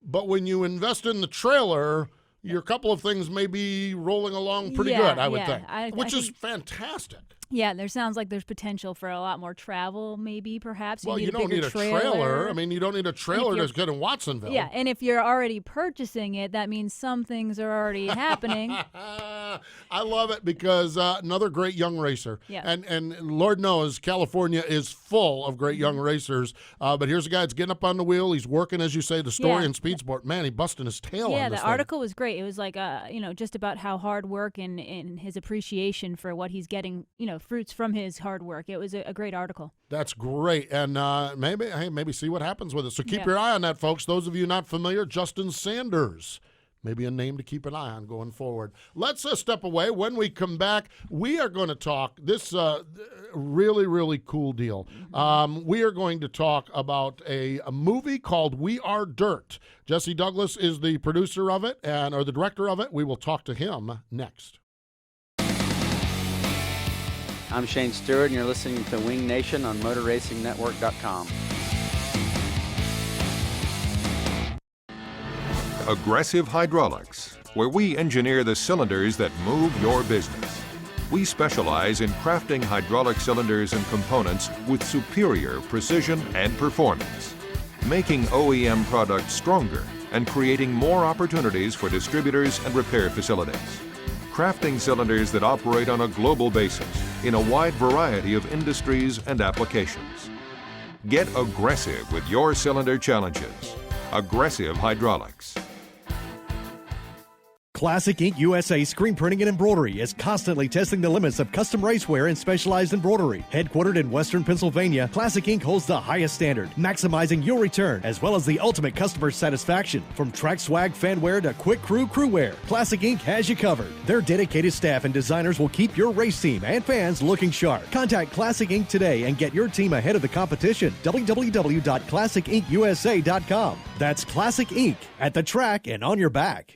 but when you invest in the trailer, your couple of things may be rolling along pretty good, I would think, which is fantastic. Yeah, there sounds like there's potential for a lot more travel, maybe, perhaps. Well, you don't need a trailer. I mean, you don't need a trailer to get in Watsonville. Yeah, and if you're already purchasing it, that means some things are already happening. I love it because another great young racer. Yeah. And Lord knows California is full of great young racers. But here's a guy that's getting up on the wheel. He's working, as you say, the story in Speed Sport. Man, he busting his tail on this Yeah, the thing. article was great. It was like, just about how hard work and his appreciation for what he's getting, fruits from his hard work. It was a great article. That's great. And maybe see what happens with it. So keep your eye on that, folks. Those of you not familiar, Justin Sanders. Maybe a name to keep an eye on going forward. Let's step away. When we come back, we are going to talk this really, really cool deal. We are going to talk about a movie called We Are Dirt. Jesse Douglas is the producer of it or the director of it. We will talk to him next. I'm Shane Stewart, and you're listening to Wing Nation on MotorRacingNetwork.com. Aggressive Hydraulics, where we engineer the cylinders that move your business. We specialize in crafting hydraulic cylinders and components with superior precision and performance, making OEM products stronger and creating more opportunities for distributors and repair facilities. Crafting cylinders that operate on a global basis in a wide variety of industries and applications. Get aggressive with your cylinder challenges. Aggressive Hydraulics. Classic Ink USA Screen Printing and Embroidery is constantly testing the limits of custom raceware and specialized embroidery. Headquartered in Western Pennsylvania, Classic Ink holds the highest standard, maximizing your return as well as the ultimate customer satisfaction. From track swag fanwear to quick crew crewwear, Classic Ink has you covered. Their dedicated staff and designers will keep your race team and fans looking sharp. Contact Classic Ink today and get your team ahead of the competition. www.classicinkusa.com. That's Classic Ink at the track and on your back.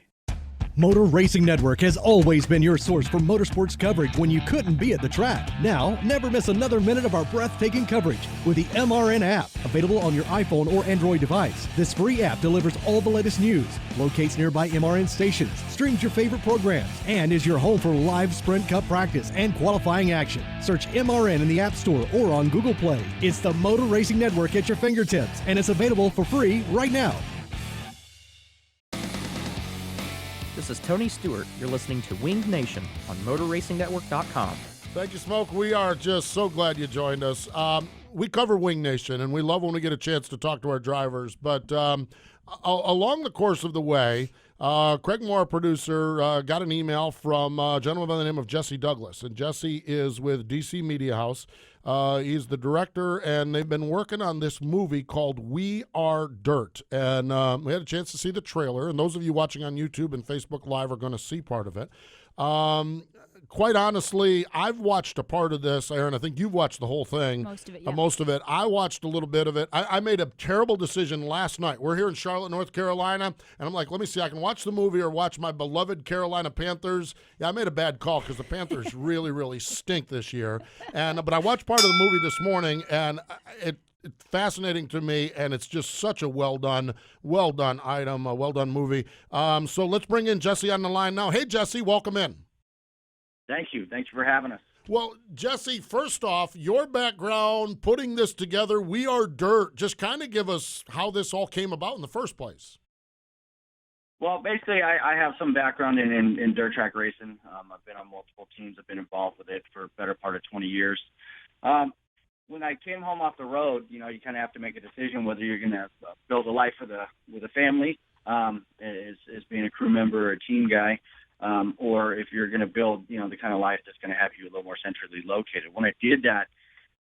Motor Racing Network has always been your source for motorsports coverage when you couldn't be at the track. Now, never miss another minute of our breathtaking coverage with the MRN app, available on your iPhone or Android device. This free app delivers all the latest news, locates nearby MRN stations, streams your favorite programs, and is your home for live Sprint Cup practice and qualifying action. Search MRN in the App Store or on Google Play. It's the Motor Racing Network at your fingertips, and it's available for free right now. This is Tony Stewart. You're listening to Winged Nation on MotorRacingNetwork.com. Thank you, Smoke. We are just so glad you joined us. We cover Wing Nation, and we love when we get a chance to talk to our drivers. But along the course of the way, Craig Moore, producer, got an email from a gentleman by the name of Jesse Douglas. And Jesse is with DC Media House. He's the director, and they've been working on this movie called We Are Dirt. And we had a chance to see the trailer, and those of you watching on YouTube and Facebook Live are going to see part of it. Quite honestly, I've watched a part of this, Erin. I think you've watched the whole thing. Most of it, yeah. Most of it. I watched a little bit of it. I made a terrible decision last night. We're here in Charlotte, North Carolina, and I'm like, let me see. I can watch the movie or watch my beloved Carolina Panthers. Yeah, I made a bad call because the Panthers really, really stink this year. But I watched part of the movie this morning, and it's fascinating to me, and it's just such a well done item, a well done movie. So let's bring in Jesse on the line now. Hey, Jesse, welcome in. Thank you. Thanks for having us. Well, Jesse, first off, your background, putting this together, We Are Dirt, just kind of give us how this all came about in the first place. Well, basically, I have some background in dirt track racing. I've been on multiple teams. I've been involved with it for a better part of 20 years. When I came home off the road, you kind of have to make a decision whether you're going to build a life with a family, as being a crew member or a team guy, or if you're going to build, the kind of life that's going to have you a little more centrally located. When I did that,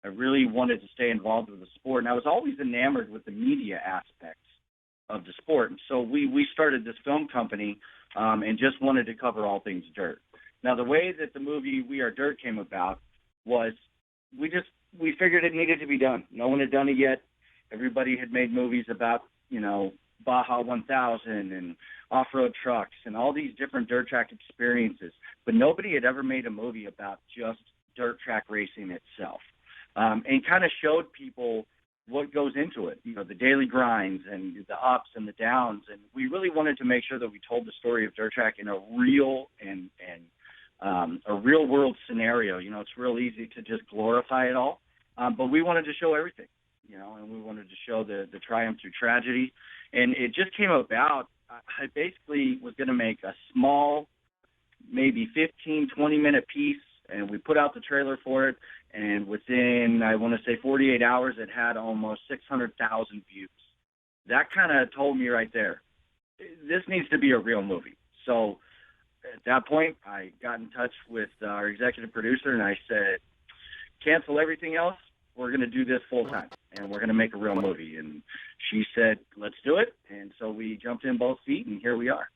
I really wanted to stay involved with the sport, and I was always enamored with the media aspects of the sport. And so we started this film company and just wanted to cover all things dirt. Now, the way that the movie We Are Dirt came about was we figured it needed to be done. No one had done it yet. Everybody had made movies about, Baja 1000 and off-road trucks and all these different dirt track experiences, but nobody had ever made a movie about just dirt track racing itself, and kind of showed people what goes into it, the daily grinds and the ups and the downs. And we really wanted to make sure that we told the story of dirt track in a real and a real world scenario. It's real easy to just glorify it all, but we wanted to show everything, and we wanted to show the triumph through tragedy. And it just came about. I basically was going to make a small, maybe 15, 20-minute piece, and we put out the trailer for it. And within, I want to say 48 hours, it had almost 600,000 views. That kind of told me right there, this needs to be a real movie. So at that point, I got in touch with our executive producer, and I said, cancel everything else. We're going to do this full time, and we're going to make a real movie. And she said, let's do it. And so we jumped in both feet, and here we are.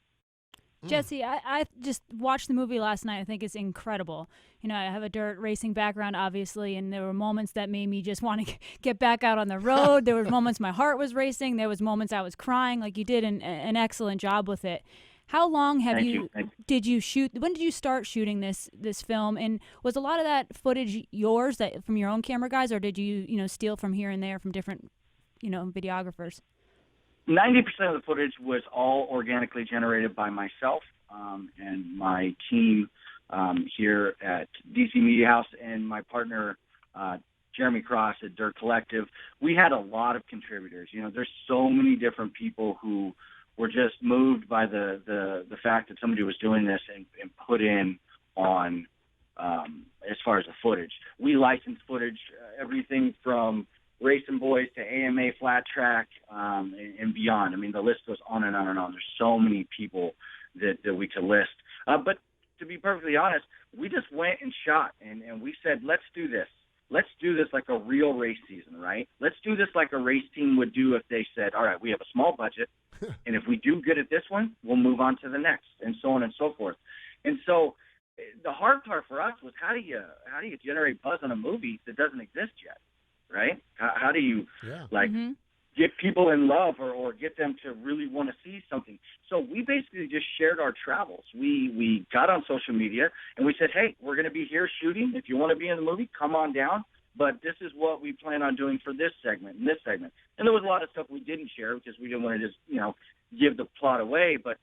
Jesse, I just watched the movie last night. I think it's incredible. I have a dirt racing background, obviously, and there were moments that made me just want to get back out on the road. There were moments my heart was racing. There was moments I was crying. Like, you did an excellent job with it. How long did you shoot? When did you start shooting this film? And was a lot of that footage yours, that from your own camera guys, or did you steal from here and there from different videographers? 90% of the footage was all organically generated by myself and my team here at DC Media House, and my partner Jeremy Cross at Dirt Collective. We had a lot of contributors. There's so many different people who were just moved by the fact that somebody was doing this and put in on as far as the footage. We license footage, everything from Racing Boys to AMA Flat Track and beyond. I mean, the list goes on and on and on. There's so many people that we could list. But to be perfectly honest, we just went and shot, and we said, let's do this. Let's do this like a real race season, right? Let's do this like a race team would do if they said, all right, we have a small budget, and if we do good at this one, we'll move on to the next, and so on and so forth. And so the hard part for us was how do you generate buzz on a movie that doesn't exist yet, right? How do you get people in love or get them to really want to see something? So we basically just shared our travels. We got on social media and we said, hey, we're going to be here shooting. If you want to be in the movie, come on down. But this is what we plan on doing for this segment and this segment. And there was a lot of stuff we didn't share because we didn't want to just, give the plot away. But,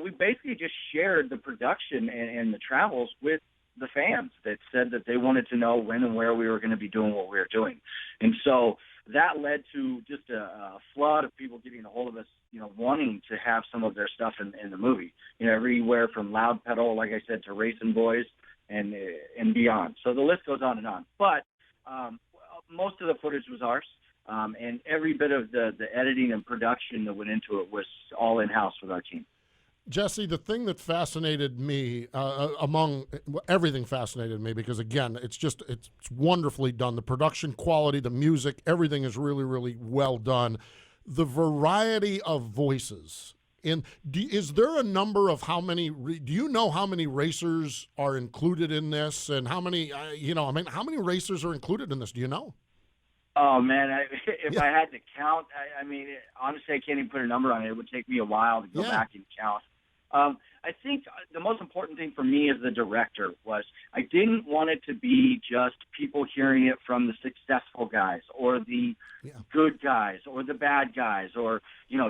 we basically just shared the production and the travels with the fans that said that they wanted to know when and where we were going to be doing what we were doing. And so that led to just a flood of people getting a hold of us, wanting to have some of their stuff in the movie. Everywhere from Loud Pedal, like I said, to Racing Boys and beyond. So the list goes on and on. But most of the footage was ours, and every bit of the editing and production that went into it was all in-house with our team. Jesse, the thing that fascinated me, everything fascinated me because, again, it's wonderfully done. The production quality, the music, everything is really, really well done. The variety of voices. Is there a number of how many, do you know how many racers are included in this and how many, how many racers are included in this? Do you know? Oh, man, if I had to count, honestly, I can't even put a number on it. It would take me a while to go back and count. I think the most important thing for me as the director was I didn't want it to be just people hearing it from the successful guys or the good guys or the bad guys or,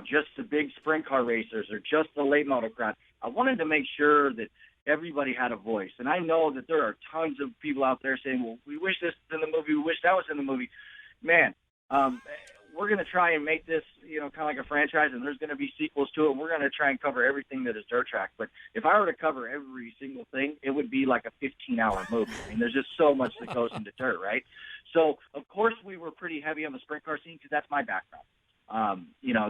just the big sprint car racers or just the late model crowd. I wanted to make sure that everybody had a voice. And I know that there are tons of people out there saying, well, we wish this was in the movie, we wish that was in the movie. Man, we're going to try and make this, kind of like a franchise, and there's going to be sequels to it. We're going to try and cover everything that is dirt track. But if I were to cover every single thing, it would be like a 15-hour movie. There's just so much that goes into dirt, right? So, of course, we were pretty heavy on the sprint car scene because that's my background.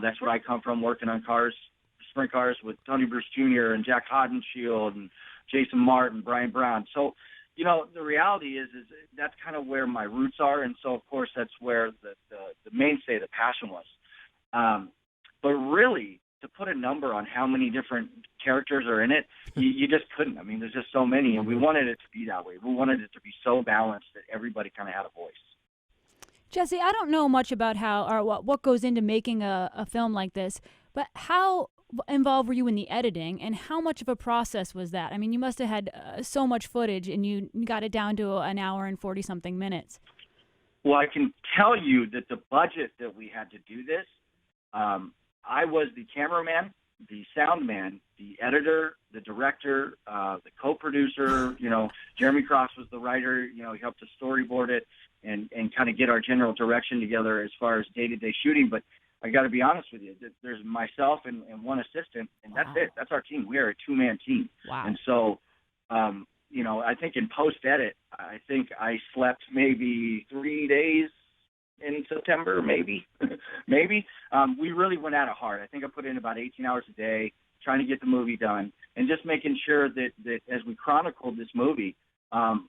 That's where I come from, working on cars, sprint cars with Tony Bruce Jr. and Jack Hodnett and Jason Martin, Brian Brown. So, the reality is that's kind of where my roots are, and so, of course, that's where the mainstay, the passion was. But really, to put a number on how many different characters are in it, you just couldn't. There's just so many, and we wanted it to be that way. We wanted it to be so balanced that everybody kind of had a voice. Jesse, I don't know much about what goes into making a film like this, but how involved were you in the editing, and how much of a process was that? You must have had so much footage, and you got it down to an hour and 40-something minutes. Well, I can tell you that the budget that we had to do this, I was the cameraman, the sound man, the editor, the director, the co-producer. Jeremy Cross was the writer. He helped us storyboard it and kind of get our general direction together as far as day-to-day shooting. But I got to be honest with you. There's myself and one assistant, and that's it. That's our team. We are a two-man team. Wow. And so, I think in post-edit, I think I slept maybe 3 days in September, maybe. We really went at it hard. I think I put in about 18 hours a day trying to get the movie done and just making sure that as we chronicled this movie,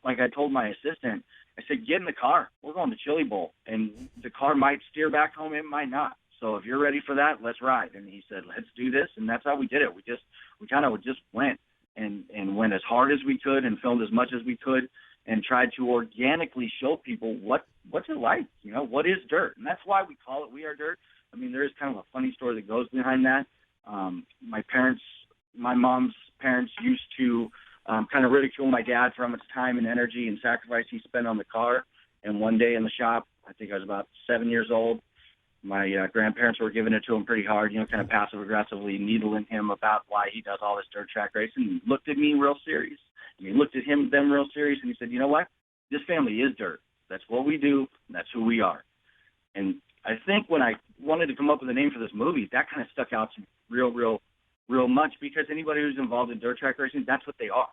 like I told my assistant, I said, get in the car. We're going to Chili Bowl, and the car might steer back home. It might not. So if you're ready for that, let's ride. And he said, let's do this. And that's how we did it. We kind of just went and went as hard as we could and filmed as much as we could and tried to organically show people what's it like, what is dirt. And that's why we call it We Are Dirt. There is kind of a funny story that goes behind that. My mom's parents used to kind of ridicule my dad for how much time and energy and sacrifice he spent on the car. And one day in the shop, I think I was about 7 years old, my grandparents were giving it to him pretty hard, kind of passive-aggressively needling him about why he does all this dirt track racing. He looked at me real serious. He looked at them real serious, and he said, you know what? This family is dirt. That's what we do. And that's who we are. And I think when I wanted to come up with a name for this movie, that kind of stuck out to me real much, because anybody who's involved in dirt track racing, that's what they are.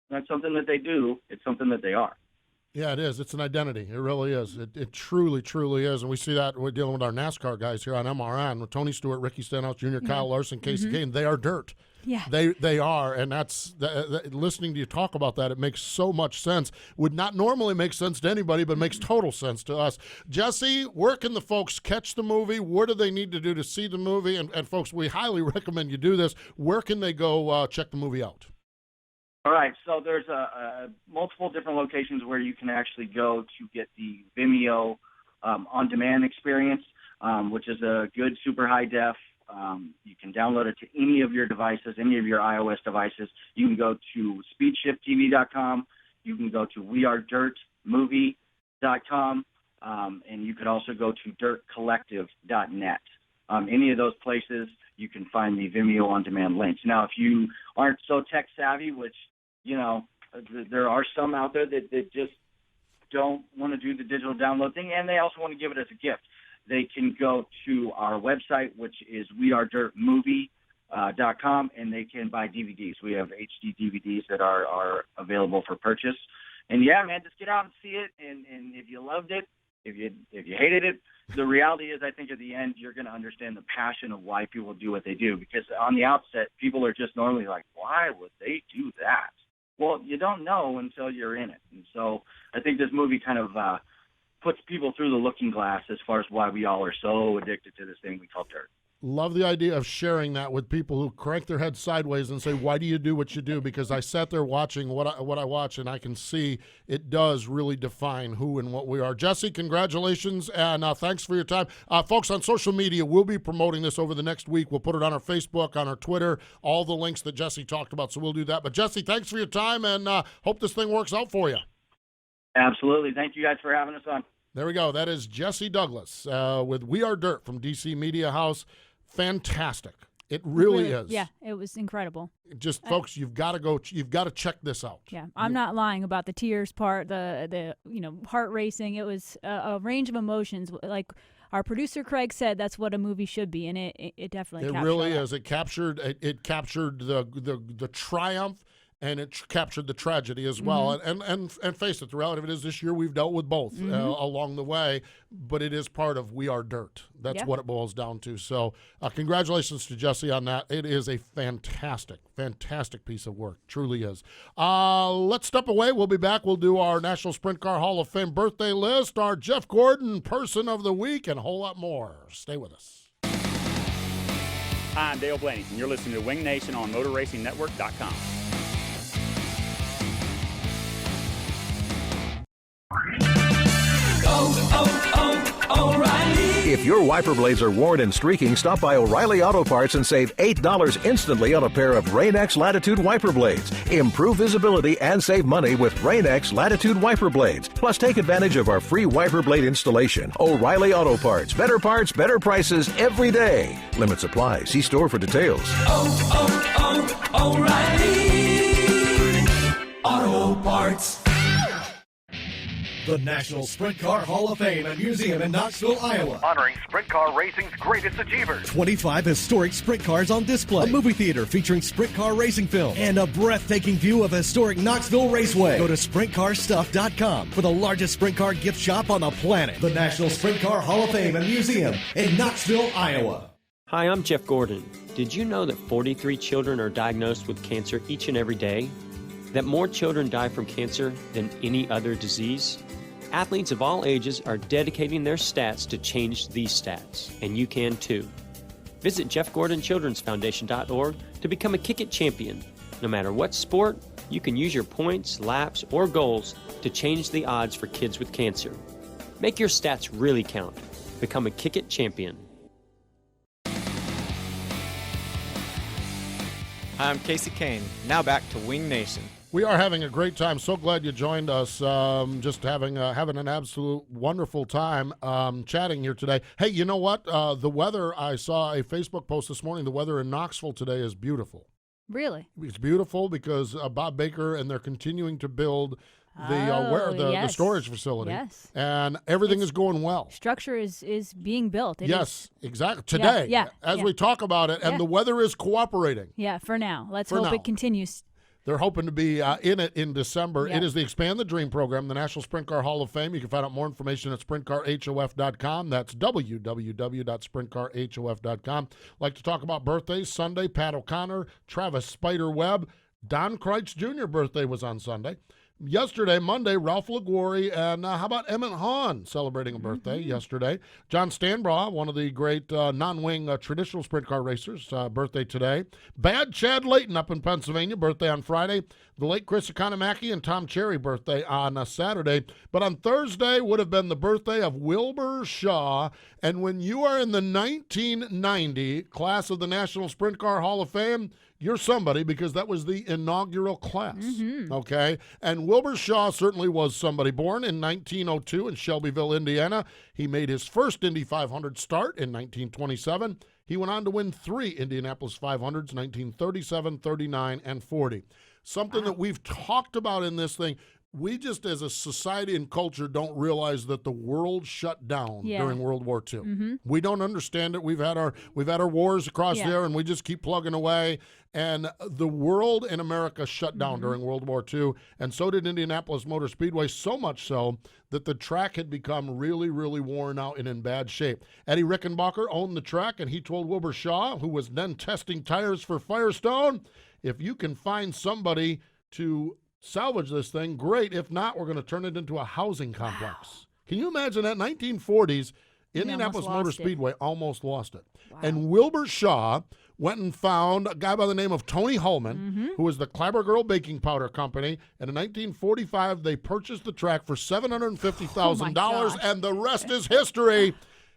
Not something that they do. It's something that they are. Yeah, it is. It's an identity. It really is. It truly, truly is. And we see that we're dealing with our NASCAR guys here on MRN with Tony Stewart, Ricky Stenhouse Jr., Kyle Larson, Casey Kane. They are dirt. Yeah. They are. And that's listening to you talk about that, it makes so much sense. Would not normally make sense to anybody, but makes total sense to us. Jesse, where can the folks catch the movie? What do they need to do to see the movie? And folks, we highly recommend you do this. Where can they go check the movie out? All right, so there's multiple different locations where you can actually go to get the Vimeo on-demand experience, which is a good super high def. You can download it to any of your devices, any of your iOS devices. You can go to speedshifttv.com. You can go to wearedirtmovie.com, and you could also go to dirtcollective.net. Any of those places, you can find the Vimeo on-demand links. Now, if you aren't so tech savvy, which, there are some out there that just don't want to do the digital download thing, and they also want to give it as a gift, they can go to our website, which is wearedirtmovie.com, and they can buy DVDs. We have HD DVDs that are available for purchase. And, yeah, man, just get out and see it, and if you loved it, if you hated it, the reality is I think at the end you're going to understand the passion of why people do what they do, because on the outset, people are just normally like, why would they do that? Well, you don't know until you're in it. And so I think this movie kind of puts people through the looking glass as far as why we all are so addicted to this thing we call dirt. Love the idea of sharing that with people who crank their heads sideways and say, why do you do what you do? Because I sat there watching what I watch, and I can see it does really define who and what we are. Jesse, congratulations, and thanks for your time. Folks, on social media, we'll be promoting this over the next week. We'll put it on our Facebook, on our Twitter, all the links that Jesse talked about, so we'll do that. But, Jesse, thanks for your time, and hope this thing works out for you. Absolutely. Thank you guys for having us on. There we go. That is Jesse Douglas with We Are Dirt from DC Media House. Fantastic. It really is. Yeah, it was incredible. Just folks, you've got to go. You've got to check this out. Yeah, I'm not lying about the tears part, the heart racing. It was a range of emotions. Like our producer Craig said, that's what a movie should be, and it definitely. It really is. It captured the triumph. And it captured the tragedy as well. And face it, the reality of it is this year we've dealt with both along the way, but it is part of We Are Dirt. That's what it boils down to. So congratulations to Jesse on that. It is a fantastic, fantastic piece of work. Truly is. Let's step away. We'll be back. We'll do our National Sprint Car Hall of Fame birthday list, our Jeff Gordon Person of the Week, and a whole lot more. Stay with us. Hi, I'm Dale Blaney, and you're listening to Wing Nation on MotorRacingNetwork.com. O'Reilly. If your wiper blades are worn and streaking, stop by O'Reilly Auto Parts and save $8 instantly on a pair of Rain-X Latitude wiper blades. Improve visibility and save money with Rain-X Latitude wiper blades. Plus, take advantage of our free wiper blade installation. O'Reilly Auto Parts. Better parts, better prices every day. Limits apply. See store for details. O'Reilly Auto Parts. The National Sprint Car Hall of Fame and Museum in Knoxville, Iowa. Honoring sprint car racing's greatest achievers. 25 historic sprint cars on display. A movie theater featuring sprint car racing films. And a breathtaking view of historic Knoxville Raceway. Go to SprintCarStuff.com for the largest sprint car gift shop on the planet. The National Sprint Car Hall of Fame and Museum in Knoxville, Iowa. Hi, I'm Jeff Gordon. Did you know that 43 children are diagnosed with cancer each and every day? That more children die from cancer than any other disease? Athletes of all ages are dedicating their stats to change these stats, and you can too. Visit JeffGordonChildren'sFoundation.org to become a Kick It champion. No matter what sport, you can use your points, laps, or goals to change the odds for kids with cancer. Make your stats really count. Become a Kick It champion. I'm Casey Kane. Now back to Wing Nation. We are having a great time. So glad you joined us. Just having an absolute wonderful time chatting here today. Hey, you know what? The weather, I saw a Facebook post this morning. The weather in Knoxville today is beautiful. Really? It's beautiful because Bob Baker, and they're continuing to build the storage facility. Yes. And everything is going well. Structure is being built. Yes, exactly. Today, as we talk about it, and the weather is cooperating. Yeah, for now. Let's hope it continues. They're hoping to be in it in December. Yep. It is the Expand the Dream program, the National Sprint Car Hall of Fame. You can find out more information at sprintcarhof.com. That's www.sprintcarhof.com. Like to talk about birthdays Sunday, Pat O'Connor, Travis Spider-Webb. Don Kreitz Jr. birthday was on Sunday. Yesterday, Monday, Ralph LaGuarrie, and how about Emmett Hahn celebrating a birthday yesterday. John Stanbraugh, one of the great non-wing traditional sprint car racers, birthday today. Bad Chad Layton up in Pennsylvania, birthday on Friday. The late Chris Economaki and Tom Cherry birthday on Saturday. But on Thursday would have been the birthday of Wilbur Shaw. And when you are in the 1990 class of the National Sprint Car Hall of Fame, you're somebody because that was the inaugural class, okay? And Wilbur Shaw certainly was somebody. Born in 1902 in Shelbyville, Indiana. He made his first Indy 500 start in 1927. He went on to win 3 Indianapolis 500s, 1937, 39, and 40. Something that we've talked about in this thing, we just as a society and culture don't realize that the world shut down during World War II. We don't understand it. We've had our wars across there, and we just keep plugging away. And the world in America shut down during World War II, and so did Indianapolis Motor Speedway, so much so that the track had become really, really worn out and in bad shape. Eddie Rickenbacker owned the track, and he told Wilbur Shaw, who was then testing tires for Firestone, if you can find somebody to salvage this thing, great. If not, we're going to turn it into a housing complex. Can you imagine that? 1940s, Indianapolis Motor Speedway almost lost it. And Wilbur Shaw went and found a guy by the name of Tony Holman, who was the Clabber Girl Baking Powder Company. And in 1945, they purchased the track for $750,000, and the rest is history.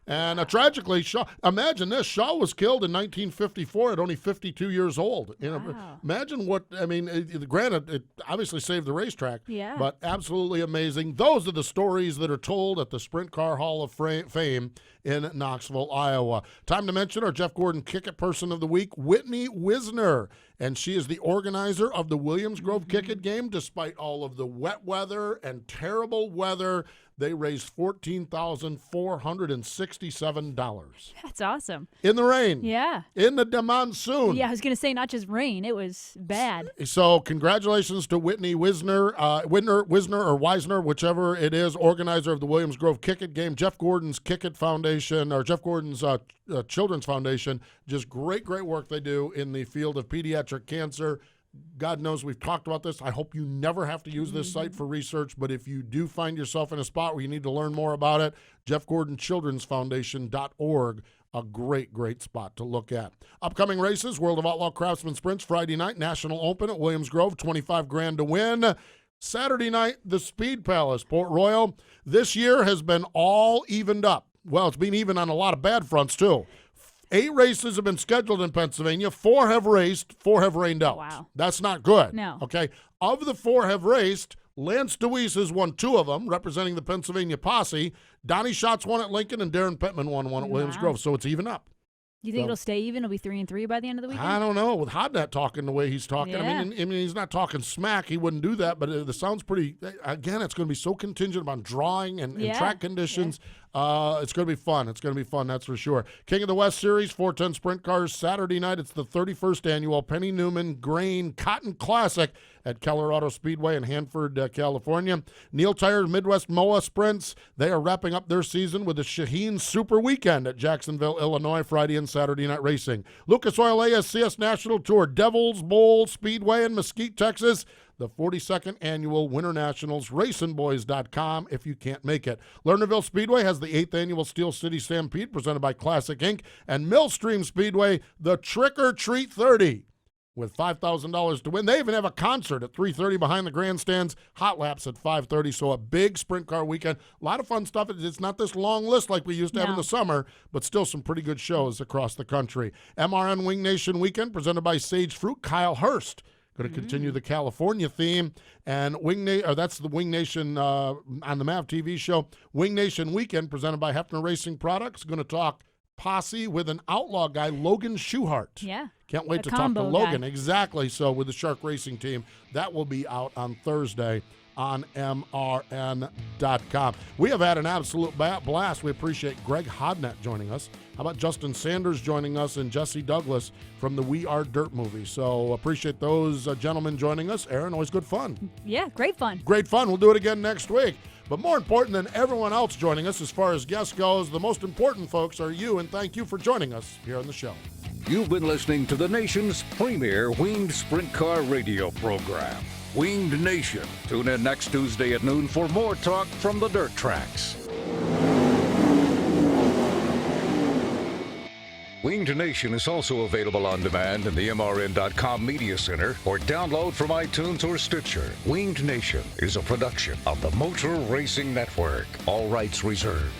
And tragically, Shaw, imagine this, Shaw was killed in 1954 at only 52 years old. You know, imagine what, I mean, granted, it obviously saved the racetrack, but absolutely amazing. Those are the stories that are told at the Sprint Car Hall of Fame in Knoxville, Iowa. Time to mention our Jeff Gordon Kick-It Person of the Week, Whitney Wisner. And she is the organizer of the Williams Grove Kick-It game. Despite all of the wet weather and terrible weather, they raised $14,467. That's awesome. In the rain. Yeah. In the monsoon. Yeah, I was going to say not just rain. It was bad. So congratulations to Whitney Wisner, Wisner, whichever it is, organizer of the Williams Grove Kick-It game. Jeff Gordon's Kick-It Foundation, or Jeff Gordon's Children's Foundation, just great work they do in the field of pediatric cancer. God knows we've talked about this. I hope you never have to use this site for research, but if you do find yourself in a spot where you need to learn more about it, jeffgordonchildrensfoundation.org, a great spot to look at. Upcoming races, World of Outlaw Craftsman Sprints Friday night, National Open at Williams Grove, $25,000 to win. Saturday night, the Speed Palace, Port Royal. This year has been all evened up. Well, it's been even on a lot of bad fronts, too. 8 races have been scheduled in Pennsylvania. 4 have raced. 4 have rained out. Wow. That's not good. No. Okay. Of the 4 have raced, Lance DeWeese has won 2 of them, representing the Pennsylvania posse. Donnie Schatz won at Lincoln, and Darren Pittman won at Williams Grove. So it's even up. Do you think it'll stay even? It'll be 3-3 by the end of the weekend? I don't know. With Hodnett talking the way he's talking, Yeah. I mean, he's not talking smack. He wouldn't do that, but it sounds pretty. Again, it's going to be so contingent upon drawing and track conditions. It's going to be fun. It's going to be fun, that's for sure. King of the West Series, 410 Sprint Cars, Saturday night. It's the 31st annual Penny Newman Grain Cotton Classic at Keller Auto Speedway in Hanford, California. Neil Tire Midwest MOA Sprints, they are wrapping up their season with the Shaheen Super Weekend at Jacksonville, Illinois, Friday and Saturday night racing. Lucas Oil ASCS National Tour, Devil's Bowl Speedway in Mesquite, Texas. The 42nd Annual Winter Nationals, RacinBoys.com if you can't make it. Lernerville Speedway has the 8th Annual Steel City Stampede presented by Classic Inc. And Millstream Speedway, the Trick or Treat 30 with $5,000 to win. They even have a concert at 3:30 behind the grandstands, hot laps at 5:30. So a big sprint car weekend. A lot of fun stuff. It's not this long list like we used to have in the summer, but still some pretty good shows across the country. MRN Wing Nation Weekend presented by Sage Fruit. Kyle Hurst going to continue the California theme. And that's the Wing Nation on the MAV TV show. Wing Nation Weekend presented by Hefner Racing Products. Going to talk posse with an outlaw guy, Logan Schuhart. Yeah. Can't wait A to talk to combo Logan. guy. Exactly. So with the Shark Racing team, that will be out on Thursday on MRN.com. We have had an absolute blast. We appreciate Greg Hodnett joining us. How about Justin Sanders joining us and Jesse Douglas from the We Are Dirt movie? So appreciate those gentlemen joining us. Erin, always good fun. Yeah, great fun. Great fun. We'll do it again next week. But more important than everyone else joining us as far as guests goes, the most important folks are you, and thank you for joining us here on the show. You've been listening to the nation's premier winged sprint car radio program, Winged Nation. Tune in next Tuesday at noon for more talk from the dirt tracks. Winged Nation is also available on demand in the MRN.com Media Center or download from iTunes or Stitcher. Winged Nation is a production of the Motor Racing Network. All rights reserved.